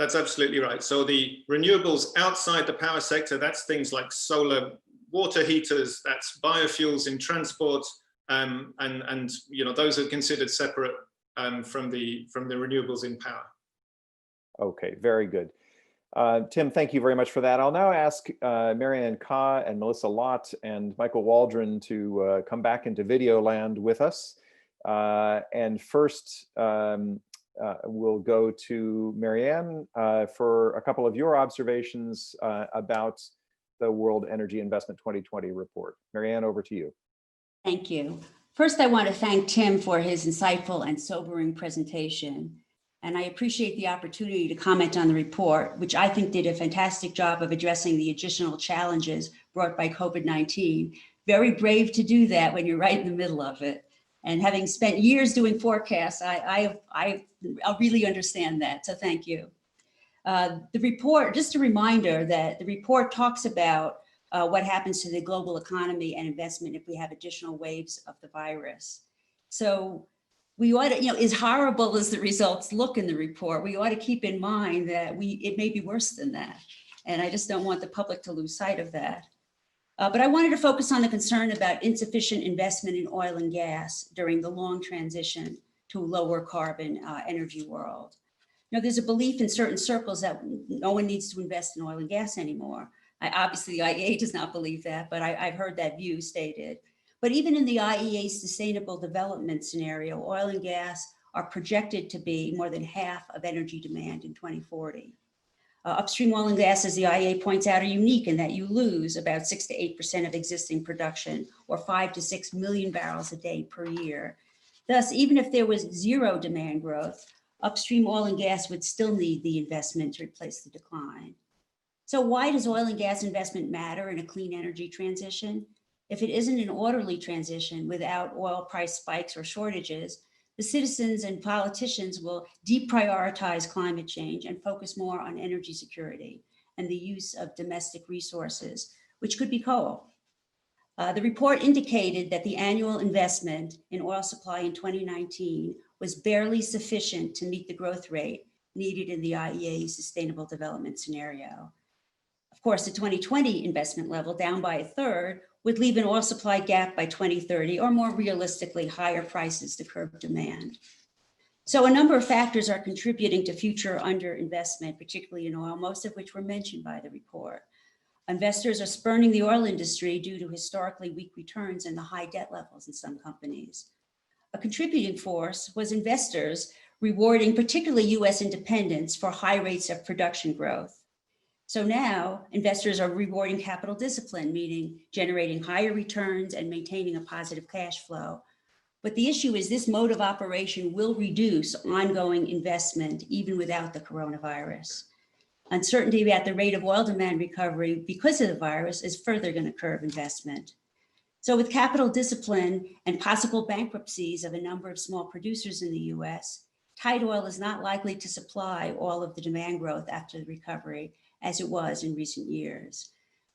That's absolutely right. So the renewables outside the power sector, that's things like solar water heaters, that's biofuels in transport, and those are considered separate from the renewables in power. Okay, very good. Tim, thank you very much for that. I'll now ask Marianne Kah and Melissa Lott and Michael Waldron to come back into video land with us. And first, we'll go to Marianne for a couple of your observations about the World Energy Investment 2020 report. Marianne, over to you. Thank you. First, I want to thank Tim for his insightful and sobering presentation. And I appreciate the opportunity to comment on the report, which I think did a fantastic job of addressing the additional challenges brought by COVID-19. Very brave to do that when you're right in the middle of it. And having spent years doing forecasts, I really understand that, so thank you. The report, just a reminder that the report talks about what happens to the global economy and investment if we have additional waves of the virus. So we ought to, as horrible as the results look in the report, we ought to keep in mind that it may be worse than that. And I just don't want the public to lose sight of that. But I wanted to focus on the concern about insufficient investment in oil and gas during the long transition to a lower carbon energy world. There's a belief in certain circles that no one needs to invest in oil and gas anymore. Obviously, the IEA does not believe that, but I've heard that view stated. But even in the IEA's sustainable development scenario, oil and gas are projected to be more than half of energy demand in 2040. Upstream oil and gas, as the IEA points out, are unique in that you lose about 6 to 8% of existing production, or 5 to 6 million barrels a day per year. Thus, even if there was zero demand growth, upstream oil and gas would still need the investment to replace the decline. So why does oil and gas investment matter in a clean energy transition? If it isn't an orderly transition without oil price spikes or shortages, the citizens and politicians will deprioritize climate change and focus more on energy security and the use of domestic resources, which could be coal. The report indicated that the annual investment in oil supply in 2019 was barely sufficient to meet the growth rate needed in the IEA Sustainable Development Scenario. Of course, the 2020 investment level, down by a third, would leave an oil supply gap by 2030, or more realistically, higher prices to curb demand. So a number of factors are contributing to future underinvestment, particularly in oil, most of which were mentioned by the report. Investors are spurning the oil industry due to historically weak returns and the high debt levels in some companies. A contributing force was investors rewarding particularly US independents for high rates of production growth. So now investors are rewarding capital discipline, meaning generating higher returns and maintaining a positive cash flow. But the issue is this mode of operation will reduce ongoing investment even without the coronavirus. Uncertainty about the rate of oil demand recovery because of the virus is further going to curb investment. So with capital discipline and possible bankruptcies of a number of small producers in the US, tight oil is not likely to supply all of the demand growth after the recovery as it was in recent years.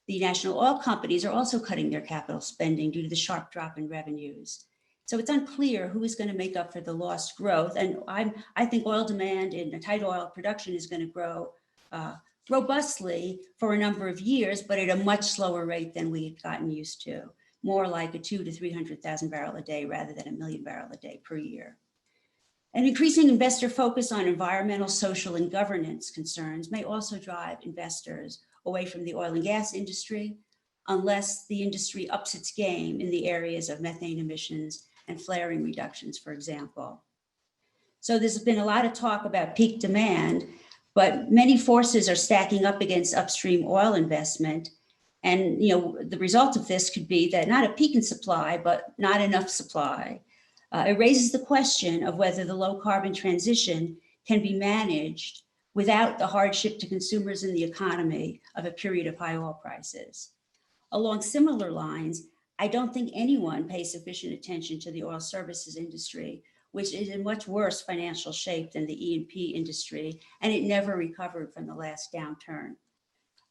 The national oil companies are also cutting their capital spending due to the sharp drop in revenues. So it's unclear who is going to make up for the lost growth. And I think oil demand and tight oil production is going to grow robustly for a number of years, but at a much slower rate than we had gotten used to, more like a 200,000 to 300,000 barrel a day rather than 1 million barrel a day per year. An increasing investor focus on environmental, social, and governance concerns may also drive investors away from the oil and gas industry, unless the industry ups its game in the areas of methane emissions and flaring reductions, for example. So there's been a lot of talk about peak demand, but many forces are stacking up against upstream oil investment. And the result of this could be that not a peak in supply, but not enough supply. It raises the question of whether the low carbon transition can be managed without the hardship to consumers in the economy of a period of high oil prices. Along similar lines, I don't think anyone pays sufficient attention to the oil services industry, which is in much worse financial shape than the E&P industry, and it never recovered from the last downturn.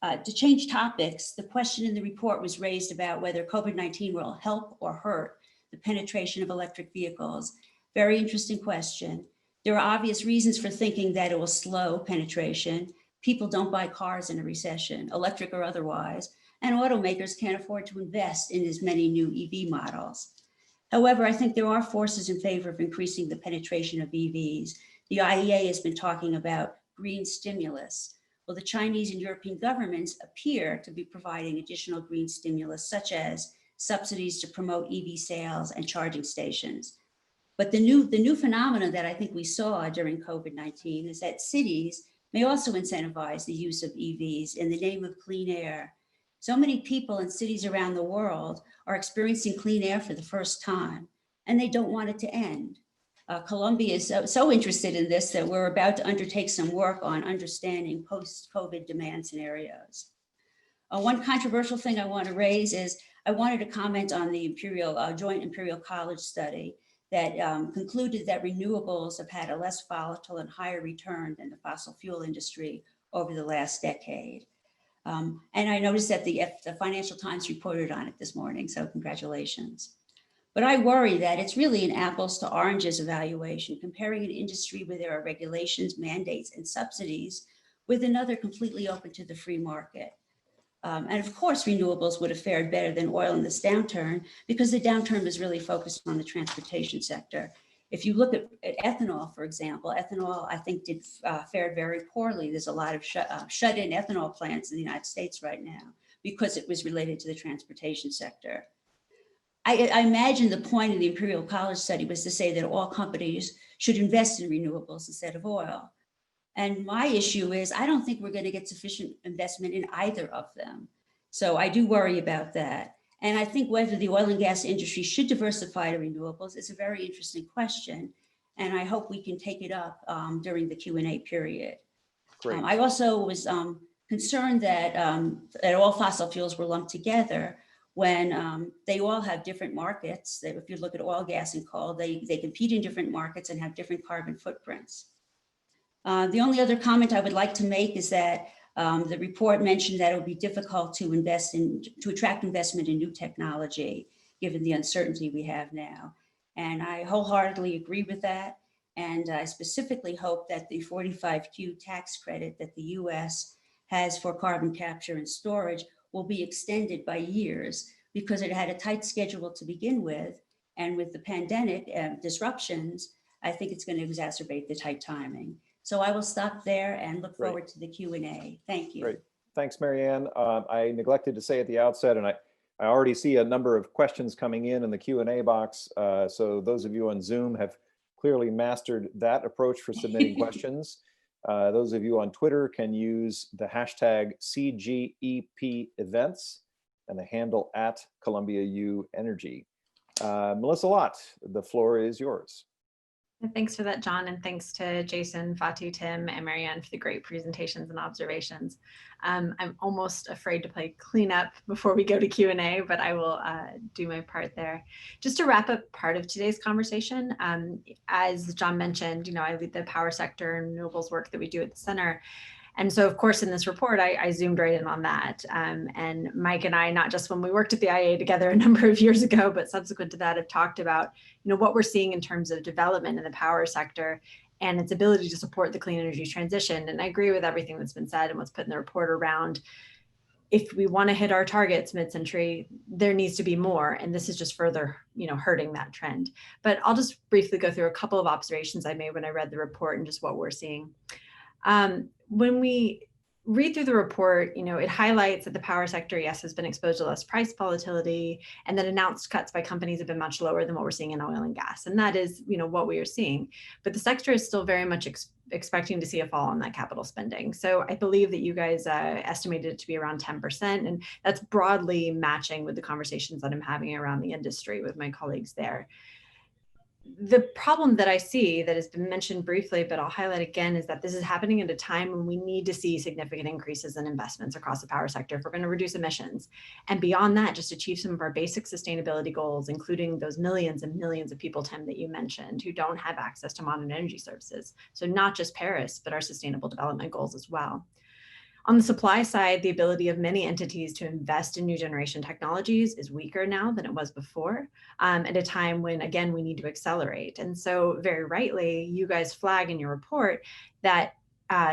To change topics, the question in the report was raised about whether COVID-19 will help or hurt the penetration of electric vehicles. Very interesting question. There are obvious reasons for thinking that it will slow penetration. People don't buy cars in a recession, electric or otherwise, and automakers can't afford to invest in as many new EV models. However, I think there are forces in favor of increasing the penetration of EVs. The IEA has been talking about green stimulus. Well, the Chinese and European governments appear to be providing additional green stimulus, such as subsidies to promote EV sales and charging stations. But the new phenomenon that I think we saw during COVID-19 is that cities may also incentivize the use of EVs in the name of clean air. So many people in cities around the world are experiencing clean air for the first time, and they don't want it to end. Colombia is so interested in this that we're about to undertake some work on understanding post-COVID demand scenarios. One controversial thing I want to raise is I wanted to comment on the Joint Imperial College study that concluded that renewables have had a less volatile and higher return than the fossil fuel industry over the last decade. And I noticed that the Financial Times reported on it this morning, so congratulations. But I worry that it's really an apples to oranges evaluation, comparing an industry where there are regulations, mandates, and subsidies with another completely open to the free market. And of course, renewables would have fared better than oil in this downturn because the downturn was really focused on the transportation sector. If you look at ethanol, for example, ethanol, I think, fared very poorly. There's a lot of shut-in ethanol plants in the United States right now because it was related to the transportation sector. I imagine the point of the Imperial College study was to say that all companies should invest in renewables instead of oil. And my issue is I don't think we're going to get sufficient investment in either of them. So I do worry about that. And I think whether the oil and gas industry should diversify to renewables is a very interesting question. And I hope we can take it up during the Q&A period. I also was concerned that all fossil fuels were lumped together when they all have different markets. If you look at oil, gas, and coal, they compete in different markets and have different carbon footprints. The only other comment I would like to make is that the report mentioned that it would be difficult to attract investment in new technology, given the uncertainty we have now. And I wholeheartedly agree with that. And I specifically hope that the 45Q tax credit that the US has for carbon capture and storage will be extended by years, because it had a tight schedule to begin with. And with the pandemic disruptions, I think it's going to exacerbate the tight timing. So I will stop there and look forward to the Q&A. Thank you. Great. Thanks, Marianne. I neglected to say at the outset, and I already see a number of questions coming in the Q&A box. So those of you on Zoom have clearly mastered that approach for submitting questions. Those of you on Twitter can use the hashtag CGEP events and the handle @ColumbiaU Energy. Melissa Lott, the floor is yours. Thanks for that, John, and thanks to Jason, Fatu, Tim, and Marianne for the great presentations and observations. I'm almost afraid to play cleanup before we go to Q&A, but I will do my part there. Just to wrap up part of today's conversation, as John mentioned, I lead the power sector and renewables work that we do at the center. And so, of course, in this report, I zoomed right in on that. And Mike and I, not just when we worked at the IEA together a number of years ago, but subsequent to that, have talked about what we're seeing in terms of development in the power sector and its ability to support the clean energy transition. And I agree with everything that's been said and what's put in the report around, if we want to hit our targets mid-century, there needs to be more. And this is just further, hurting that trend. But I'll just briefly go through a couple of observations I made when I read the report and just what we're seeing. When we read through the report, it highlights that the power sector, yes, has been exposed to less price volatility, and that announced cuts by companies have been much lower than what we're seeing in oil and gas. And that is, what we are seeing. But the sector is still very much expecting to see a fall on that capital spending. So I believe that you guys estimated it to be around 10%, and that's broadly matching with the conversations that I'm having around the industry with my colleagues there. The problem that I see that has been mentioned briefly, but I'll highlight again, is that this is happening at a time when we need to see significant increases in investments across the power sector if we're going to reduce emissions. And beyond that, just achieve some of our basic sustainability goals, including those millions and millions of people, Tim, that you mentioned, who don't have access to modern energy services. So not just Paris, but our sustainable development goals as well. On the supply side, the ability of many entities to invest in new generation technologies is weaker now than it was before, at a time when, again, we need to accelerate. And so very rightly, you guys flag in your report that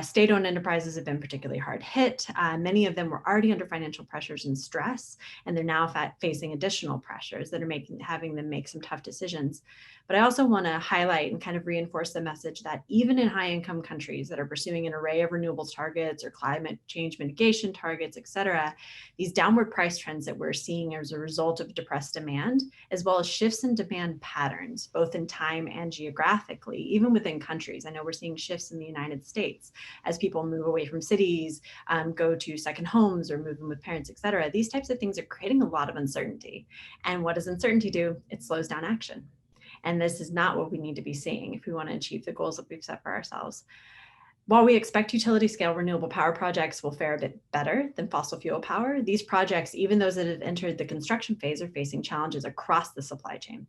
state-owned enterprises have been particularly hard hit. Many of them were already under financial pressures and stress, and they're now facing additional pressures that are having them make some tough decisions. But I also want to highlight and kind of reinforce the message that even in high-income countries that are pursuing an array of renewables targets or climate change mitigation targets, et cetera, these downward price trends that we're seeing as a result of depressed demand, as well as shifts in demand patterns, both in time and geographically, even within countries. I know we're seeing shifts in the United States as people move away from cities, go to second homes or move in with parents, et cetera. These types of things are creating a lot of uncertainty. And what does uncertainty do? It slows down action. And this is not what we need to be seeing if we want to achieve the goals that we've set for ourselves. While we expect utility scale renewable power projects will fare a bit better than fossil fuel power, these projects, even those that have entered the construction phase, are facing challenges across the supply chain,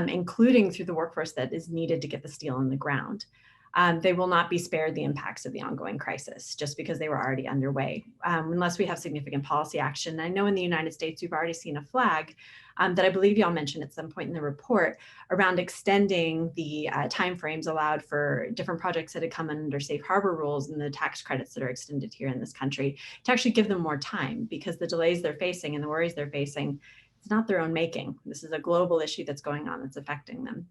including through the workforce that is needed to get the steel in the ground. They will not be spared the impacts of the ongoing crisis just because they were already underway, unless we have significant policy action. I know in the United States, we've already seen a flag that I believe y'all mentioned at some point in the report around extending the timeframes allowed for different projects that had come under safe harbor rules and the tax credits that are extended here in this country to actually give them more time, because the delays they're facing and the worries they're facing, it's not their own making. This is a global issue that's going on that's affecting them.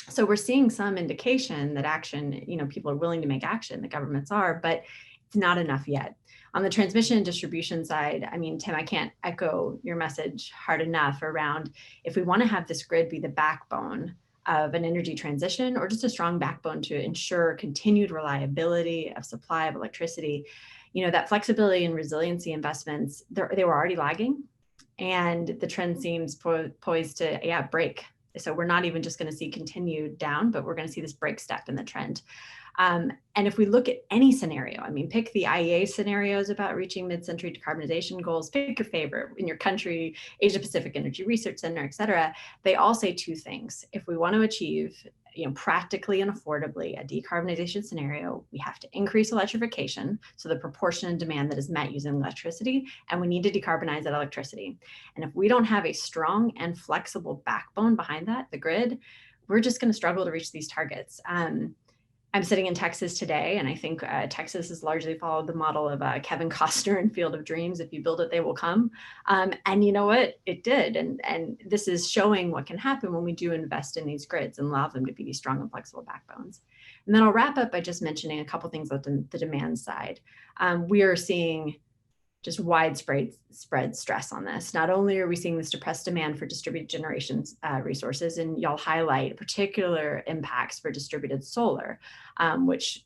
So we're seeing some indication that action, people are willing to make action, the governments are, but it's not enough yet. On the transmission and distribution side, Tim, I can't echo your message hard enough around if we want to have this grid be the backbone of an energy transition, or just a strong backbone to ensure continued reliability of supply of electricity, that flexibility and resiliency investments, they were already lagging, and the trend seems poised to, break. So we're not even just going to see continued down, but we're going to see this break step in the trend. And if we look at any scenario, pick the IEA scenarios about reaching mid-century decarbonization goals, pick your favorite in your country, Asia Pacific Energy Research Center, et cetera, they all say two things. If we want to achieve practically and affordably a decarbonization scenario, we have to increase electrification, so the proportion of demand that is met using electricity, and we need to decarbonize that electricity. And if we don't have a strong and flexible backbone behind that, the grid, we're just going to struggle to reach these targets. I'm sitting in Texas today, and I think Texas has largely followed the model of Kevin Costner in Field of Dreams. If you build it, they will come. And you know what? It did. And this is showing what can happen when we do invest in these grids and allow them to be these strong and flexible backbones. And then I'll wrap up by just mentioning a couple things on the demand side. We are seeing just widespread stress on this. Not only are we seeing this depressed demand for distributed generation resources, and y'all highlight particular impacts for distributed solar, which,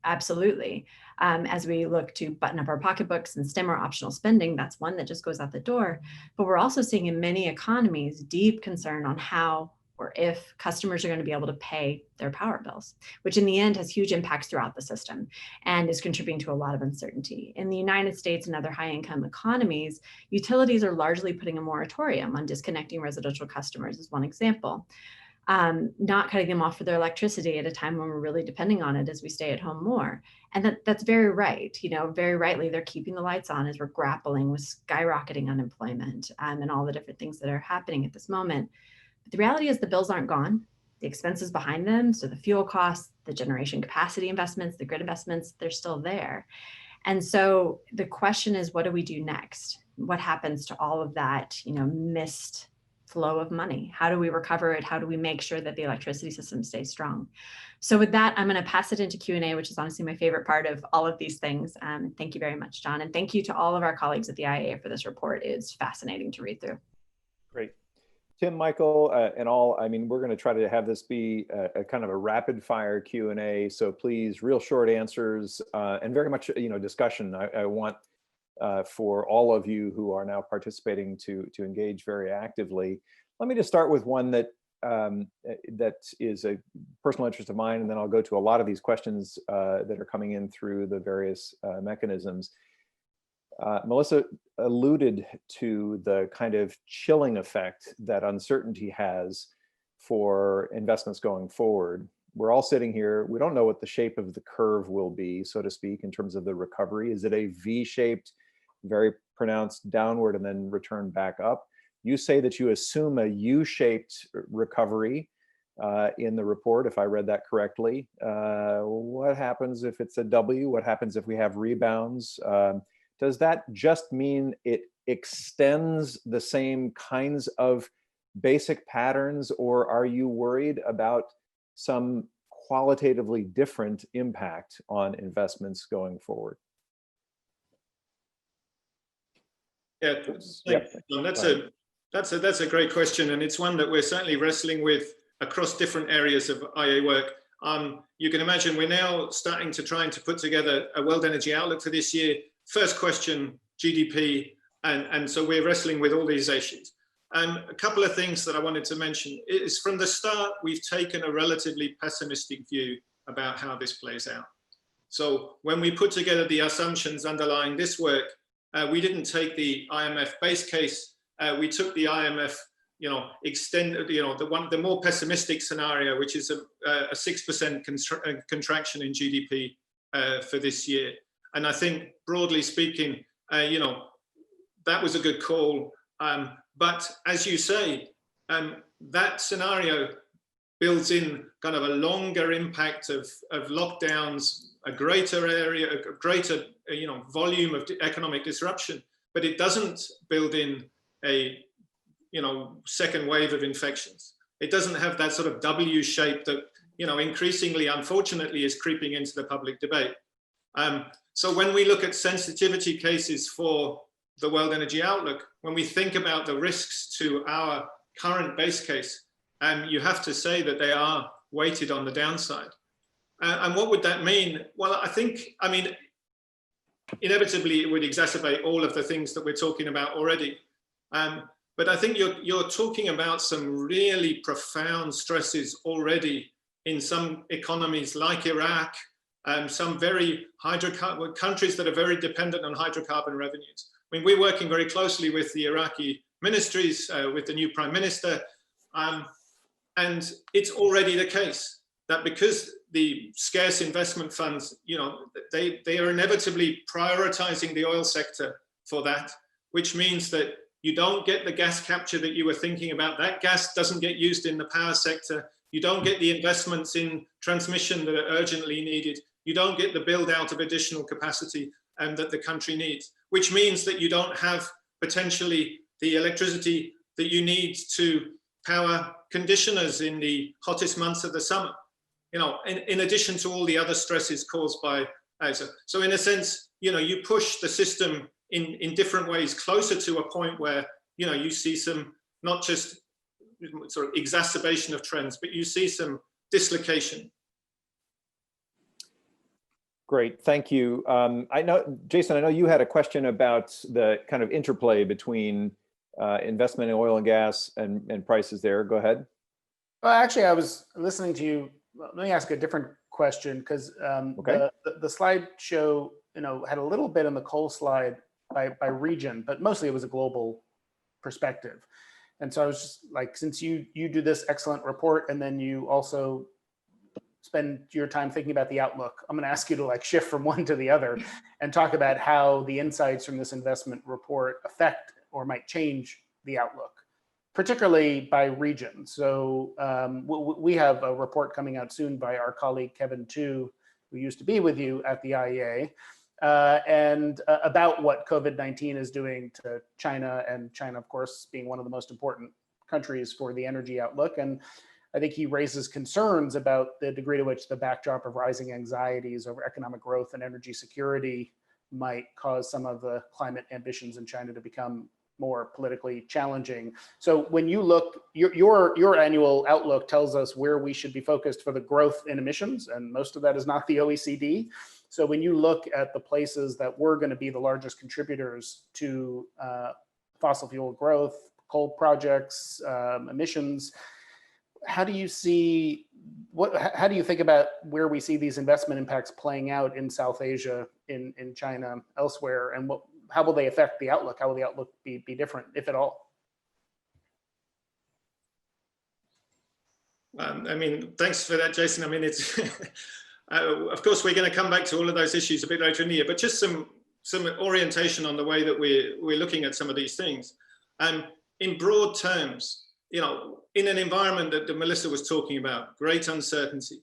absolutely, as we look to button up our pocketbooks and stem our optional spending, that's one that just goes out the door. But we're also seeing in many economies deep concern on how or if customers are going to be able to pay their power bills, which in the end has huge impacts throughout the system and is contributing to a lot of uncertainty. In the United States and other high-income economies, utilities are largely putting a moratorium on disconnecting residential customers as one example, not cutting them off for their electricity at a time when we're really depending on it as we stay at home more. And that's very right. Very rightly, they're keeping the lights on as we're grappling with skyrocketing unemployment and all the different things that are happening at this moment. But the reality is the bills aren't gone. The expenses behind them, so the fuel costs, the generation capacity investments, the grid investments, they're still there. And so the question is, what do we do next? What happens to all of that, missed flow of money? How do we recover it? How do we make sure that the electricity system stays strong? So with that, I'm going to pass it into Q&A, which is honestly my favorite part of all of these things. Thank you very much, John. And thank you to all of our colleagues at the IEA for this report. It's fascinating to read through. Great. Tim, Michael, and all, we're going to try to have this be a kind of a rapid fire Q&A. So please, real short answers and very much, discussion. I want for all of you who are now participating to engage very actively. Let me just start with one that that is a personal interest of mine, and then I'll go to a lot of these questions that are coming in through the various mechanisms. Melissa alluded to the kind of chilling effect that uncertainty has for investments going forward. We're all sitting here, we don't know what the shape of the curve will be, so to speak, in terms of the recovery. Is it a V-shaped, very pronounced downward and then return back up? You say that you assume a U-shaped recovery in the report, if I read that correctly. What happens if it's a W? What happens if we have rebounds? Does that just mean it extends the same kinds of basic patterns, or are you worried about some qualitatively different impact on investments going forward? Yeah, that's a great question, and it's one that we're certainly wrestling with across different areas of IEA work. You can imagine we're now starting to try to put together a world energy outlook for this year. First question, GDP, and so we're wrestling with all these issues. A couple of things that I wanted to mention is from the start, we've taken a relatively pessimistic view about how this plays out. So when we put together the assumptions underlying this work, we didn't take the IMF base case. We took the IMF, the more pessimistic scenario, which is a 6% contraction in GDP for this year. And I think, broadly speaking, that was a good call. But as you say, that scenario builds in kind of a longer impact of lockdowns, a greater area, a greater volume of economic disruption. But it doesn't build in a second wave of infections. It doesn't have that sort of W shape that increasingly, unfortunately, is creeping into the public debate. So when we look at sensitivity cases for the World Energy Outlook, when we think about the risks to our current base case, you have to say that they are weighted on the downside. And what would that mean? Well, I mean, inevitably it would exacerbate all of the things that we're talking about already. But I think you're talking about some really profound stresses already in some economies like Iraq, some very countries that are very dependent on hydrocarbon revenues. I mean, we're working very closely with the Iraqi ministries, with the new prime minister, and it's already the case that because the scarce investment funds, they are inevitably prioritizing the oil sector for that, which means that you don't get the gas capture that you were thinking about. That gas doesn't get used in the power sector. You don't get the investments in transmission that are urgently needed. You don't get the build out of additional capacity that the country needs, which means that you don't have potentially the electricity that you need to power conditioners in the hottest months of the summer, you know, in addition to all the other stresses caused by ISO. So in a sense, you know, you push the system in different ways closer to a point where, you know, you see some, not just sort of exacerbation of trends, but you see some dislocation. Great, thank you. I know, Jason, I know you had a question about the kind of interplay between investment in oil and gas and prices there. Go ahead. Well, actually, I was listening to you. Let me ask a different question, because Okay. the slideshow, you know, had a little bit on the coal slide by region, but mostly it was a global perspective. And so I was just like, since you do this excellent report, and then you also spend your time thinking about the outlook, I'm going to ask you to like shift from one to the other and talk about how the insights from this investment report affect or might change the outlook, particularly by region. So we have a report coming out soon by our colleague Kevin Tu, who used to be with you at the IEA, and about what COVID-19 is doing to China, and China, of course, being one of the most important countries for the energy outlook. And I think he raises concerns about the degree to which the backdrop of rising anxieties over economic growth and energy security might cause some of the climate ambitions in China to become more politically challenging. So when you look, your annual outlook tells us where we should be focused for the growth in emissions, and most of that is not the OECD. So when you look at the places that were going to be the largest contributors to fossil fuel growth, coal projects, emissions, how do you see how do you think about where we see these investment impacts playing out in South Asia, in China, elsewhere, and how will they affect the outlook? How will the outlook be different, if at all? I mean, thanks for that, Jason. I mean, it's of course we're going to come back to all of those issues a bit later in the year, but just some orientation on the way that we're looking at some of these things. In broad terms, you know, in an environment that Melissa was talking about, great uncertainty,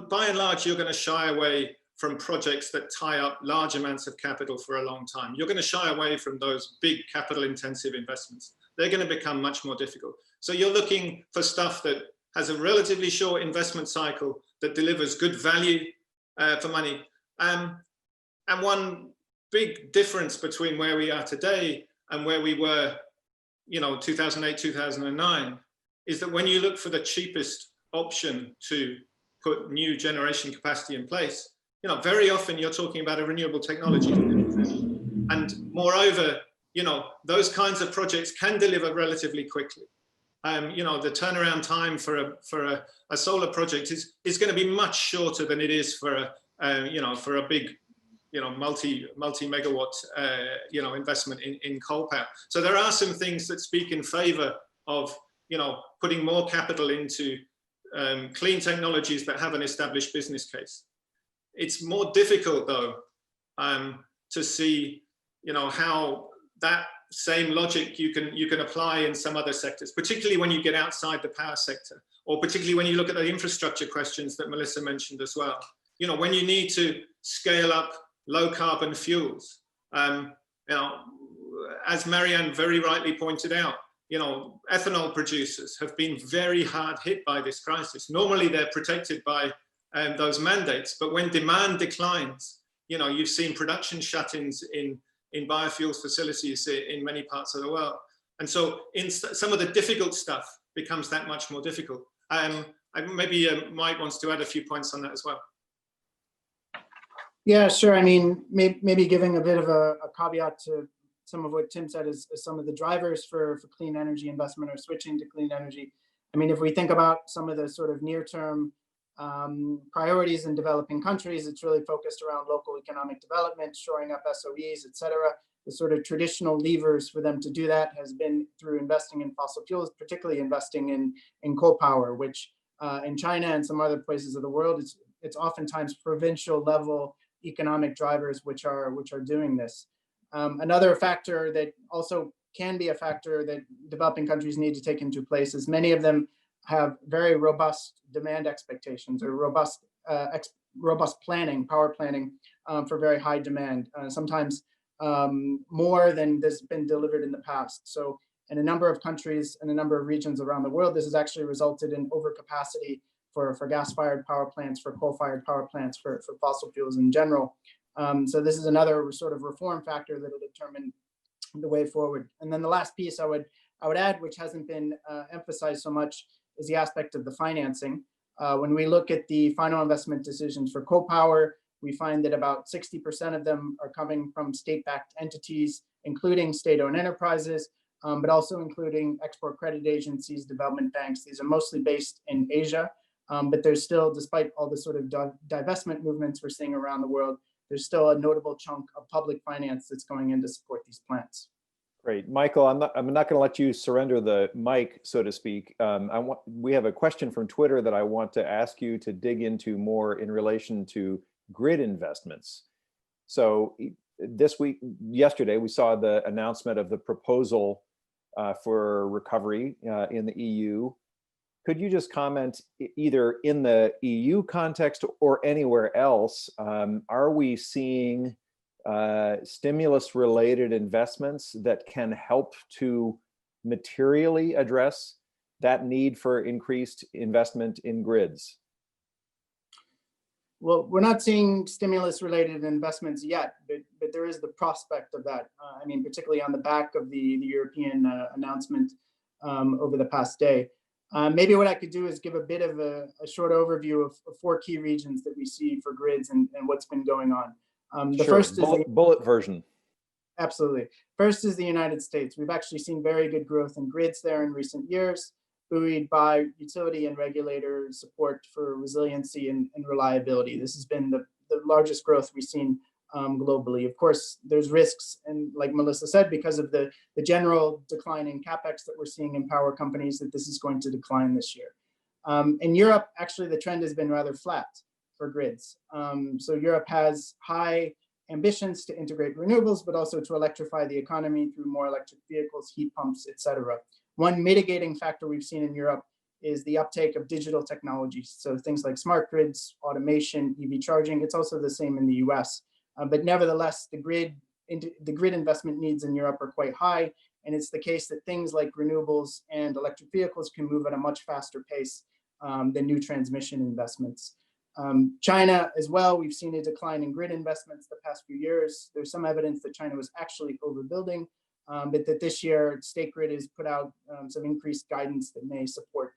by and large, you're going to shy away from projects that tie up large amounts of capital for a long time. You're going to shy away from those big capital intensive investments. They're going to become much more difficult. So you're looking for stuff that has a relatively short investment cycle that delivers good value for money. And one big difference between where we are today and where we were, you know, 2008, 2009, is that when you look for the cheapest option to put new generation capacity in place, you know, very often you're talking about a renewable technology. And moreover, you know, those kinds of projects can deliver relatively quickly. You know, the turnaround time for a solar project is going to be much shorter than it is for you know, for a big, you know, multi megawatt you know, investment in coal power. So there are some things that speak in favor of, you know, putting more capital into clean technologies that have an established business case. It's more difficult though to see, you know, how that same logic you can apply in some other sectors, particularly when you get outside the power sector, or particularly when you look at the infrastructure questions that Melissa mentioned as well. You know, when you need to scale up low carbon fuels, you know, as Marianne very rightly pointed out, you know, ethanol producers have been very hard hit by this crisis. Normally they're protected by those mandates, but when demand declines, you know, you've seen production shut-ins in biofuels facilities in many parts of the world. And so some of the difficult stuff becomes that much more difficult. Maybe Mike wants to add a few points on that as well. Yeah, sure. I mean, maybe giving a bit of a caveat to some of what Tim said is some of the drivers for clean energy investment or switching to clean energy. I mean, if we think about some of the sort of near-term priorities in developing countries, it's really focused around local economic development, shoring up SOEs, et cetera. The sort of traditional levers for them to do that has been through investing in fossil fuels, particularly investing in coal power, which in China and some other places of the world, it's oftentimes provincial level economic drivers which are doing this. Another factor that also can be a factor that developing countries need to take into place is many of them have very robust demand expectations or robust planning, power planning for very high demand, sometimes more than has been delivered in the past. So in a number of countries and a number of regions around the world, this has actually resulted in overcapacity for gas-fired power plants, for coal-fired power plants, for fossil fuels in general. So this is another sort of reform factor that will determine the way forward. And then the last piece I would add, which hasn't been emphasized so much, is the aspect of the financing. When we look at the final investment decisions for coal power, we find that about 60% of them are coming from state-backed entities, including state-owned enterprises, but also including export credit agencies, development banks. These are mostly based in Asia, but there's still, despite all the sort of divestment movements we're seeing around the world, there's still a notable chunk of public finance that's going in to support these plants. Great, Michael. I'm not going to let you surrender the mic, so to speak. We have a question from Twitter that I want to ask you to dig into more in relation to grid investments. So yesterday, we saw the announcement of the proposal for recovery in the EU. Could you just comment, either in the EU context or anywhere else, are we seeing stimulus-related investments that can help to materially address that need for increased investment in grids? Well, we're not seeing stimulus-related investments yet, but there is the prospect of that. I mean, particularly on the back of the European announcement over the past day. Maybe what I could do is give a bit of a short overview of 4 key regions that we see for grids and what's been going on. The first is bullet version. Absolutely. First is the United States. We've actually seen very good growth in grids there in recent years, buoyed by utility and regulator support for resiliency and reliability. This has been the largest growth we've seen globally. Of course, there's risks, and like Melissa said, because of the general decline in capex that we're seeing in power companies, that this is going to decline this year. In Europe, actually, the trend has been rather flat for grids. So Europe has high ambitions to integrate renewables, but also to electrify the economy through more electric vehicles, heat pumps, etc. One mitigating factor we've seen in Europe is the uptake of digital technologies. So things like smart grids, automation, EV charging. It's also the same in the US. But nevertheless, the grid investment needs in Europe are quite high. And it's the case that things like renewables and electric vehicles can move at a much faster pace than new transmission investments. China as well, we've seen a decline in grid investments the past few years. There's some evidence that China was actually overbuilding, but that this year State Grid has put out some increased guidance that may support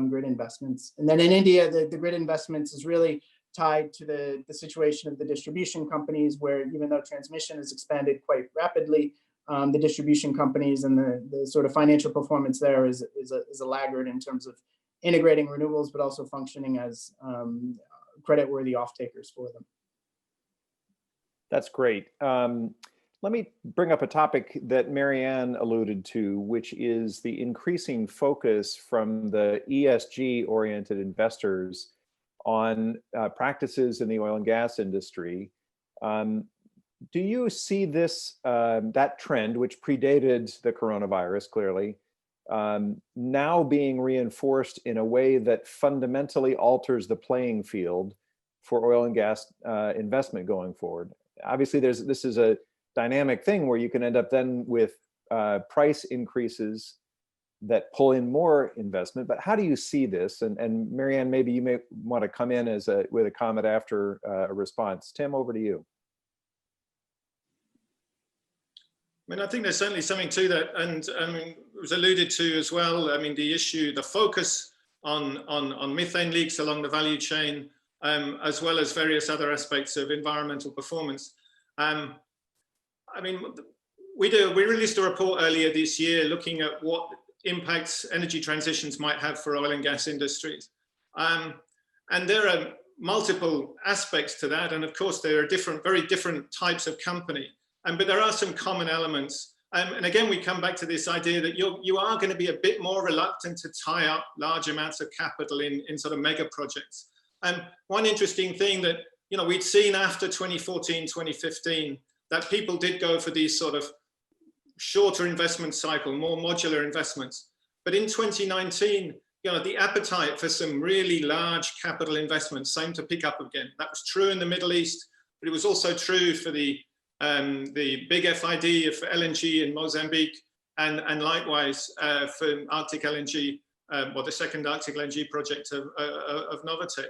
grid investments. And then in India, the grid investments is really tied to the situation of the distribution companies, where even though transmission has expanded quite rapidly, the distribution companies and the sort of financial performance there is a laggard in terms of integrating renewables, but also functioning as creditworthy off-takers for them. That's great. Let me bring up a topic that Marianne alluded to, which is the increasing focus from the ESG-oriented investors on practices in the oil and gas industry. Do you see this, that trend, which predated the coronavirus, clearly, now being reinforced in a way that fundamentally alters the playing field for oil and gas investment going forward? Obviously, this is a dynamic thing where you can end up then with price increases that pull in more investment. But how do you see this? And Marianne, maybe you may want to come in with a comment after a response. Tim, over to you. I mean, I think there's certainly something to that, and I mean, it was alluded to as well. I mean, the focus on methane leaks along the value chain, as well as various other aspects of environmental performance. I mean, we released a report earlier this year looking at what impacts energy transitions might have for oil and gas industries, and there are multiple aspects to that, and of course there are very different types of company. But there are some common elements. And again, we come back to this idea that you are going to be a bit more reluctant to tie up large amounts of capital in sort of mega projects. And one interesting thing that, you know, we'd seen after 2014, 2015, that people did go for these sort of shorter investment cycle, more modular investments. But in 2019, the appetite for some really large capital investments seemed to pick up again. That was true in the Middle East, but it was also true for the big FID of LNG in Mozambique, and likewise for Arctic LNG, or the second Arctic LNG project of Novatek.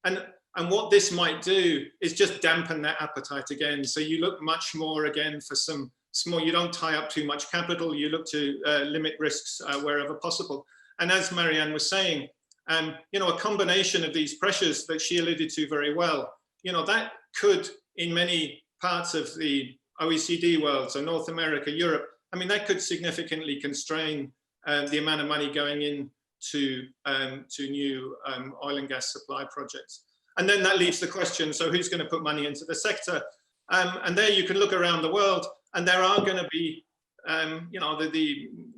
And what this might do is just dampen that appetite again. So you look much more again for some small, you don't tie up too much capital, you look to limit risks wherever possible. And as Marianne was saying, a combination of these pressures that she alluded to very well, that could, in many parts of the OECD world, so North America, Europe, I mean, that could significantly constrain the amount of money going into to new oil and gas supply projects. And then that leaves the question, so who's going to put money into the sector? And there you can look around the world, and there are going to be,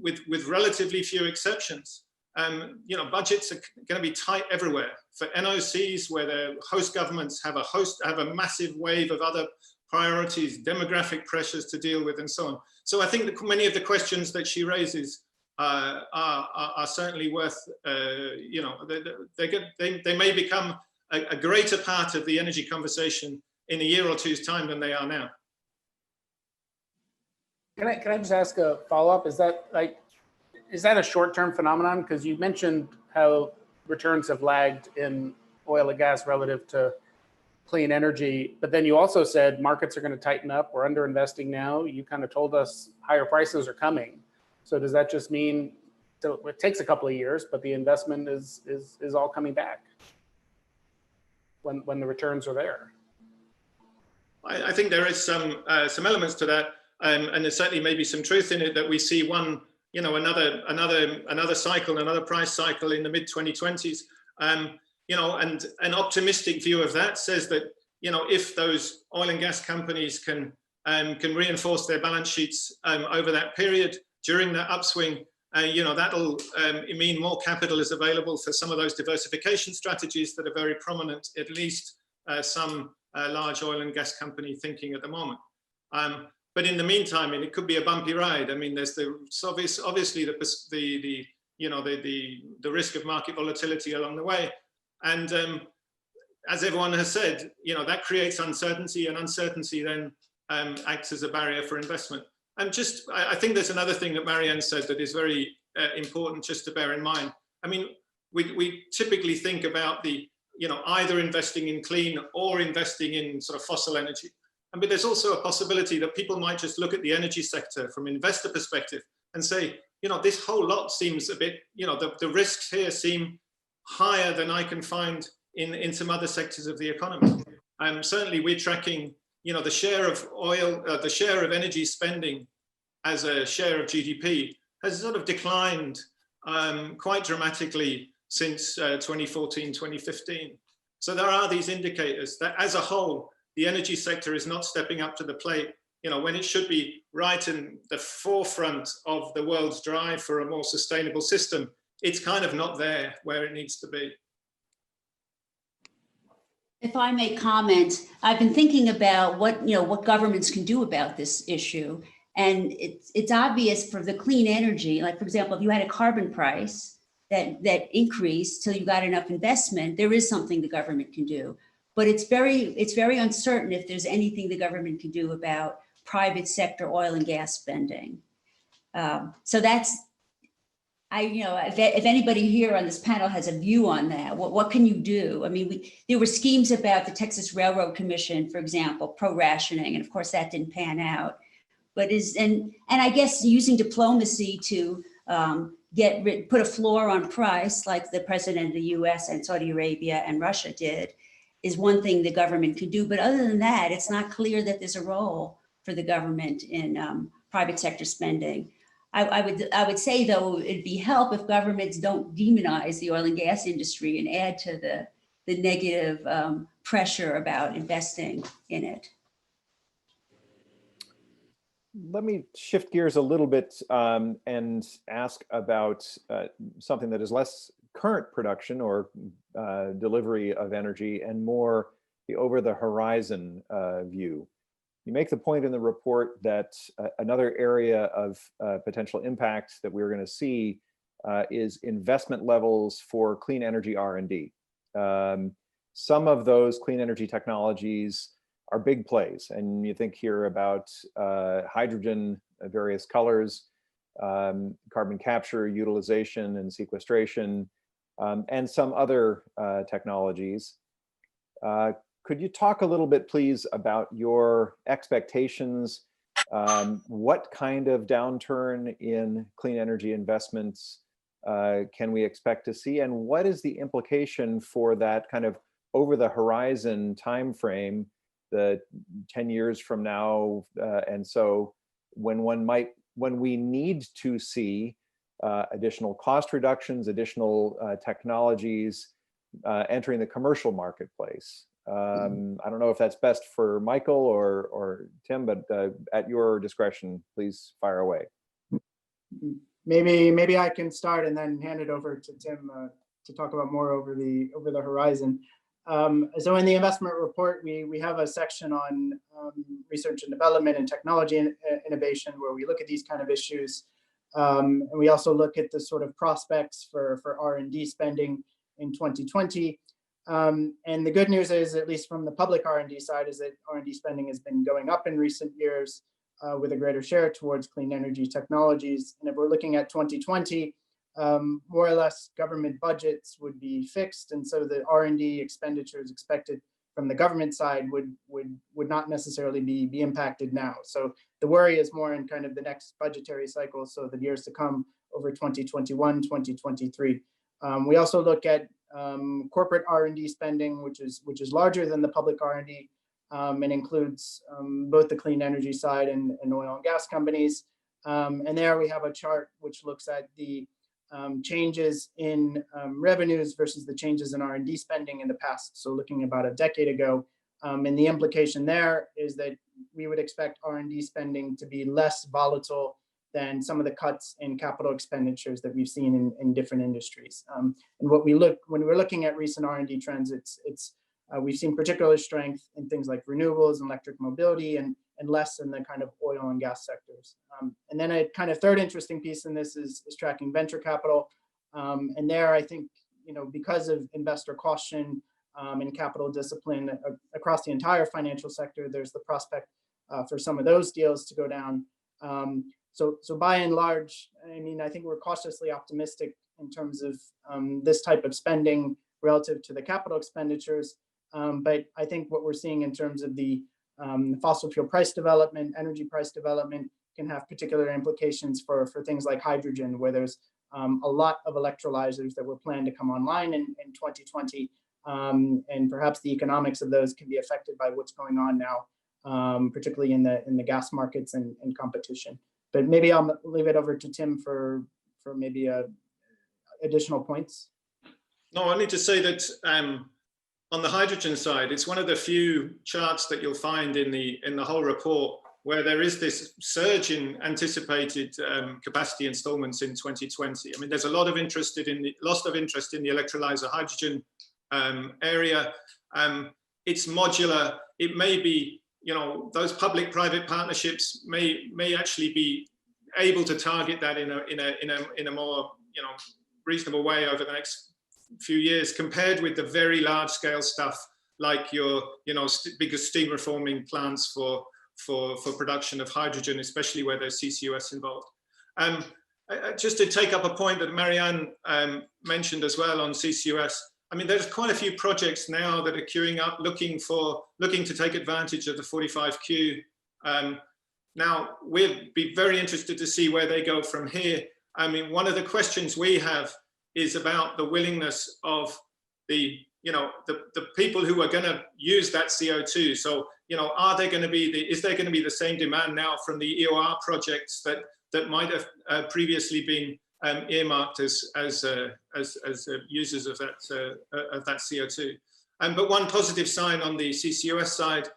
with relatively few exceptions, budgets are going to be tight everywhere. For NOCs, where the host governments have a massive wave of other priorities, demographic pressures to deal with, and so on. So I think that many of the questions that she raises are certainly worth, they may become a greater part of the energy conversation in a year or two's time than they are now. Can I just ask a follow-up? Is that a short-term phenomenon? Because you mentioned how returns have lagged in oil and gas relative to clean energy, but then you also said markets are going to tighten up. We're underinvesting now. You kind of told us higher prices are coming. So does that just mean it takes a couple of years, but the investment is all coming back when the returns are there? I think there is some elements to that, and there's certainly maybe some truth in it that we see another cycle, another price cycle in the mid 2020s. And an optimistic view of that says that if those oil and gas companies can reinforce their balance sheets over that period during that upswing, that'll mean more capital is available for some of those diversification strategies that are very prominent, at least some large oil and gas company thinking at the moment. But in the meantime, it could be a bumpy ride. I mean, there's obviously the risk of market volatility along the way, and as everyone has said, that creates uncertainty, and uncertainty then acts as a barrier for investment. And I think there's another thing that Marianne said that is very important just to bear in mind. I mean, we typically think about either investing in clean or investing in sort of fossil energy. But there's also a possibility that people might just look at the energy sector from an investor perspective and say, this whole lot seems a bit, the risks here seem higher than I can find in some other sectors of the economy. Certainly we're tracking, the share of oil, the share of energy spending as a share of GDP has sort of declined quite dramatically since 2014, 2015. So there are these indicators that as a whole, the energy sector is not stepping up to the plate, when it should be right in the forefront of the world's drive for a more sustainable system. It's kind of not there where it needs to be. If I may comment, I've been thinking about what governments can do about this issue. And it's obvious for the clean energy, like, for example, if you had a carbon price that increased till you got enough investment, there is something the government can do. But it's very uncertain if there's anything the government can do about private sector oil and gas spending. So that's, if anybody here on this panel has a view on that, what can you do? I mean, there were schemes about the Texas Railroad Commission, for example, pro-rationing, and of course that didn't pan out. But and I guess using diplomacy to put a floor on price, like the president of the U.S. and Saudi Arabia and Russia did, is one thing the government can do. But other than that, it's not clear that there's a role for the government in private sector spending. I would say, though, it'd be help if governments don't demonize the oil and gas industry and add to the negative pressure about investing in it. Let me shift gears a little bit and ask about something that is less current production or delivery of energy and more the over-the-horizon view. You make the point in the report that another area of potential impact that we're going to see is investment levels for clean energy R&D. Some of those clean energy technologies are big plays, and you think here about hydrogen, various colors, carbon capture, utilization, and sequestration, and some other technologies. Could you talk a little bit, please, about your expectations? What kind of downturn in clean energy investments can we expect to see, and what is the implication for that kind of over the horizon time frame, the 10 years from now, and so when we need to see additional cost reductions, additional technologies entering the commercial marketplace? I don't know if that's best for Michael or Tim, but at your discretion, please fire away. Maybe I can start and then hand it over to Tim to talk about more over the horizon. So in the investment report, we have a section on research and development and technology and innovation, where we look at these kind of issues. And we also look at the sort of prospects for R&D spending in 2020. And the good news is, at least from the public R&D side, is that R&D spending has been going up in recent years with a greater share towards clean energy technologies. And if we're looking at 2020, more or less government budgets would be fixed. And so the R&D expenditures expected from the government side would not necessarily be impacted now. So the worry is more in kind of the next budgetary cycle, so the years to come over 2021, 2023. We also look at corporate R&D spending, which is larger than the public R&D, and includes both the clean energy side and oil and gas companies. And there we have a chart which looks at the changes in revenues versus the changes in R&D spending in the past. So looking about a decade ago, and the implication there is that we would expect R&D spending to be less volatile than some of the cuts in capital expenditures that we've seen in different industries. And when we're looking at recent R&D trends, we've seen particular strength in things like renewables and electric mobility, and less in the kind of oil and gas sectors. And then a kind of third interesting piece in this is tracking venture capital. And there, I think, because of investor caution and capital discipline across the entire financial sector, there's the prospect for some of those deals to go down. So by and large, I mean, I think we're cautiously optimistic in terms of this type of spending relative to the capital expenditures. But I think what we're seeing in terms of the fossil fuel price development, energy price development, can have particular implications for things like hydrogen, where there's a lot of electrolyzers that were planned to come online in 2020. And perhaps the economics of those can be affected by what's going on now, particularly in the gas markets and competition. But maybe I'll leave it over to Tim for maybe additional points. No, I need to say that on the hydrogen side, it's one of the few charts that you'll find in the whole report where there is this surge in anticipated capacity installments in 2020. I mean, there's a lot of interest in the electrolyzer hydrogen area. It's modular. It may be, those public-private partnerships may actually be able to target that in a more reasonable way over the next few years, compared with the very large-scale stuff like your bigger steam reforming plants for production of hydrogen, especially where there's CCUS involved. Just to take up a point that Marianne mentioned as well on CCUS, I mean, there's quite a few projects now that are queuing up, looking to take advantage of the 45Q. Now, we'll be very interested to see where they go from here. I mean, one of the questions we have is about the willingness of the people who are going to use that CO2. So, is there going to be the same demand now from the EOR projects that might have previously been earmarked as users of that CO2? But one positive sign on the CCUS side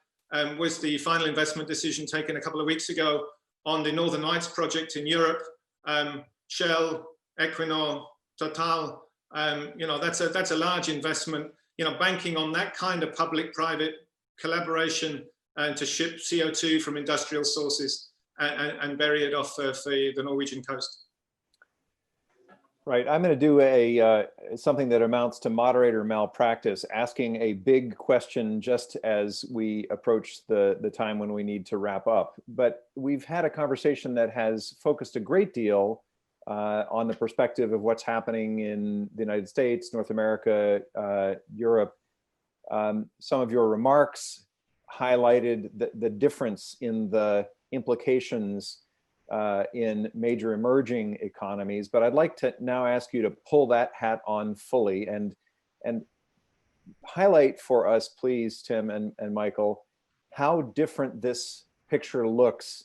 was the final investment decision taken a couple of weeks ago on the Northern Lights project in Europe. Shell, Equinor, Total, that's a large investment. Banking on that kind of public-private collaboration to ship CO2 from industrial sources and bury it off the Norwegian coast. Right. I'm going to do a something that amounts to moderator malpractice, asking a big question just as we approach the time when we need to wrap up. But we've had a conversation that has focused a great deal on the perspective of what's happening in the United States, North America, Europe. Some of your remarks highlighted the difference in the implications in major emerging economies, but I'd like to now ask you to pull that hat on fully and highlight for us, please, Tim and Michael, how different this picture looks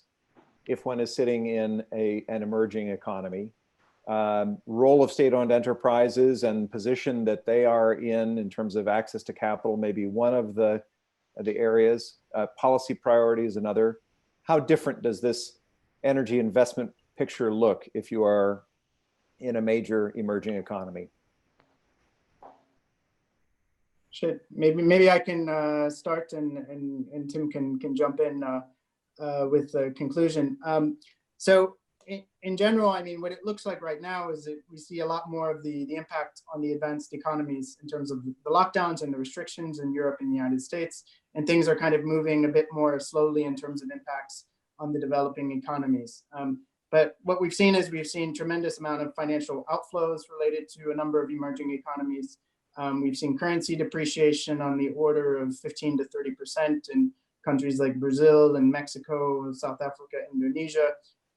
if one is sitting in an emerging economy. Role of state-owned enterprises and position that they are in terms of access to capital, maybe one of the areas, policy priorities, another. How different does this energy investment picture look if you are in a major emerging economy? Shit, maybe I can start and Tim can jump in with the conclusion. So in general, I mean, what it looks like right now is that we see a lot more of the impact on the advanced economies in terms of the lockdowns and the restrictions in Europe and the United States, and things are kind of moving a bit more slowly in terms of impacts on the developing economies. But what we've seen is we've seen tremendous amount of financial outflows related to a number of emerging economies. We've seen currency depreciation on the order of 15 to 30% in countries like Brazil and Mexico, South Africa, Indonesia.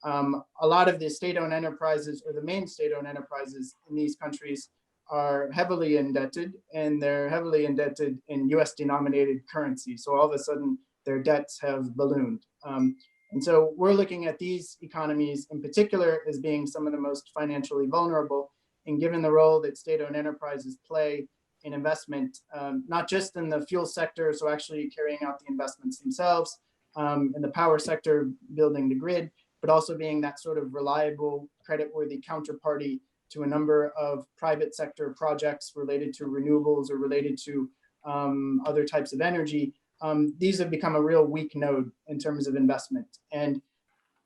A lot of the state-owned enterprises, or the main state-owned enterprises in these countries, are heavily indebted, and they're heavily indebted in US denominated currency. So all of a sudden their debts have ballooned. And so we're looking at these economies in particular as being some of the most financially vulnerable. And given the role that state-owned enterprises play in investment, not just in the fuel sector, so actually carrying out the investments themselves, in the power sector, building the grid, but also being that sort of reliable, creditworthy counterparty to a number of private sector projects related to renewables or related to other types of energy. These have become a real weak node in terms of investment. And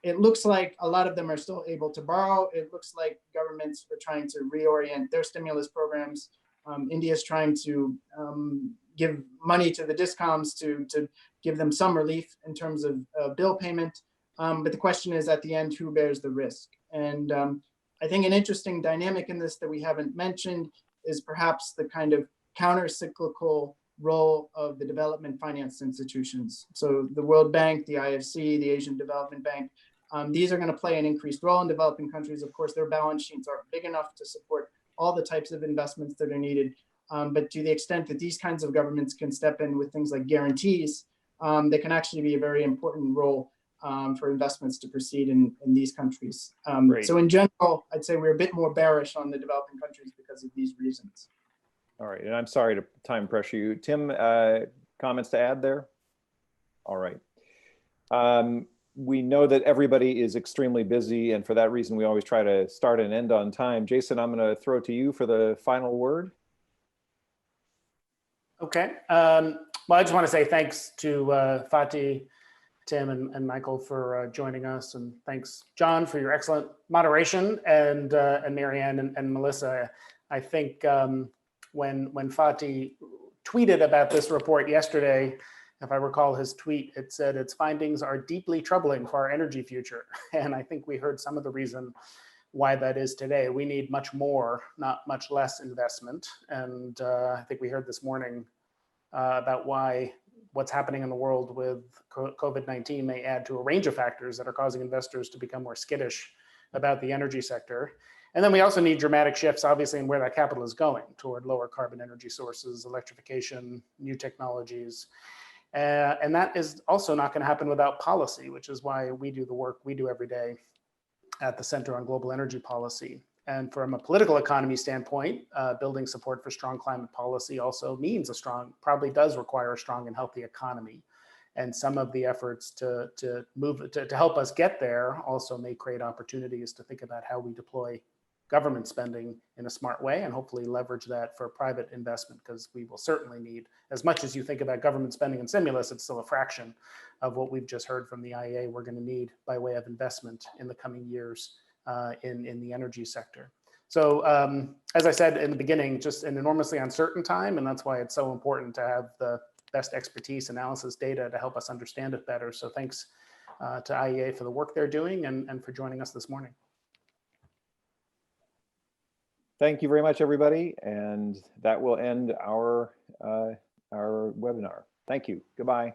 it looks like a lot of them are still able to borrow. It looks like governments are trying to reorient their stimulus programs. India is trying to give money to the discoms to give them some relief in terms of bill payment. But the question is, at the end, who bears the risk? And I think an interesting dynamic in this that we haven't mentioned is perhaps the kind of counter-cyclical role of the development finance institutions. So the World Bank, the IFC, the Asian Development Bank, these are going to play an increased role in developing countries. Of course, their balance sheets are big enough to support all the types of investments that are needed. But to the extent that these kinds of governments can step in with things like guarantees, they can actually be a very important role for investments to proceed in these countries. So in general, I'd say we're a bit more bearish on the developing countries because of these reasons. All right, and I'm sorry to time pressure you. Tim, comments to add there? All right. We know that everybody is extremely busy, and for that reason, we always try to start and end on time. Jason, I'm going to throw to you for the final word. Okay. Well, I just want to say thanks to Fatih, Tim, and Michael for joining us, and thanks, John, for your excellent moderation, and Marianne and Melissa. I think when Fatih tweeted about this report yesterday, if I recall his tweet, it said its findings are deeply troubling for our energy future. And I think we heard some of the reason why that is today. We need much more, not much less investment. And I think we heard this morning about why what's happening in the world with COVID-19 may add to a range of factors that are causing investors to become more skittish about the energy sector. And then we also need dramatic shifts, obviously, in where that capital is going, toward lower carbon energy sources, electrification, new technologies. And that is also not going to happen without policy, which is why we do the work we do every day at the Center on Global Energy Policy. And from a political economy standpoint, building support for strong climate policy also means probably does require a strong and healthy economy. And some of the efforts to help us get there also may create opportunities to think about how we deploy government spending in a smart way, and hopefully leverage that for private investment, because we will certainly need, as much as you think about government spending and stimulus, it's still a fraction of what we've just heard from the IEA we're going to need by way of investment in the coming years in the energy sector. So as I said in the beginning, just an enormously uncertain time, and that's why it's so important to have the best expertise, analysis, data to help us understand it better. So thanks to IEA for the work they're doing and for joining us this morning. Thank you very much, everybody. And that will end our webinar. Thank you. Goodbye.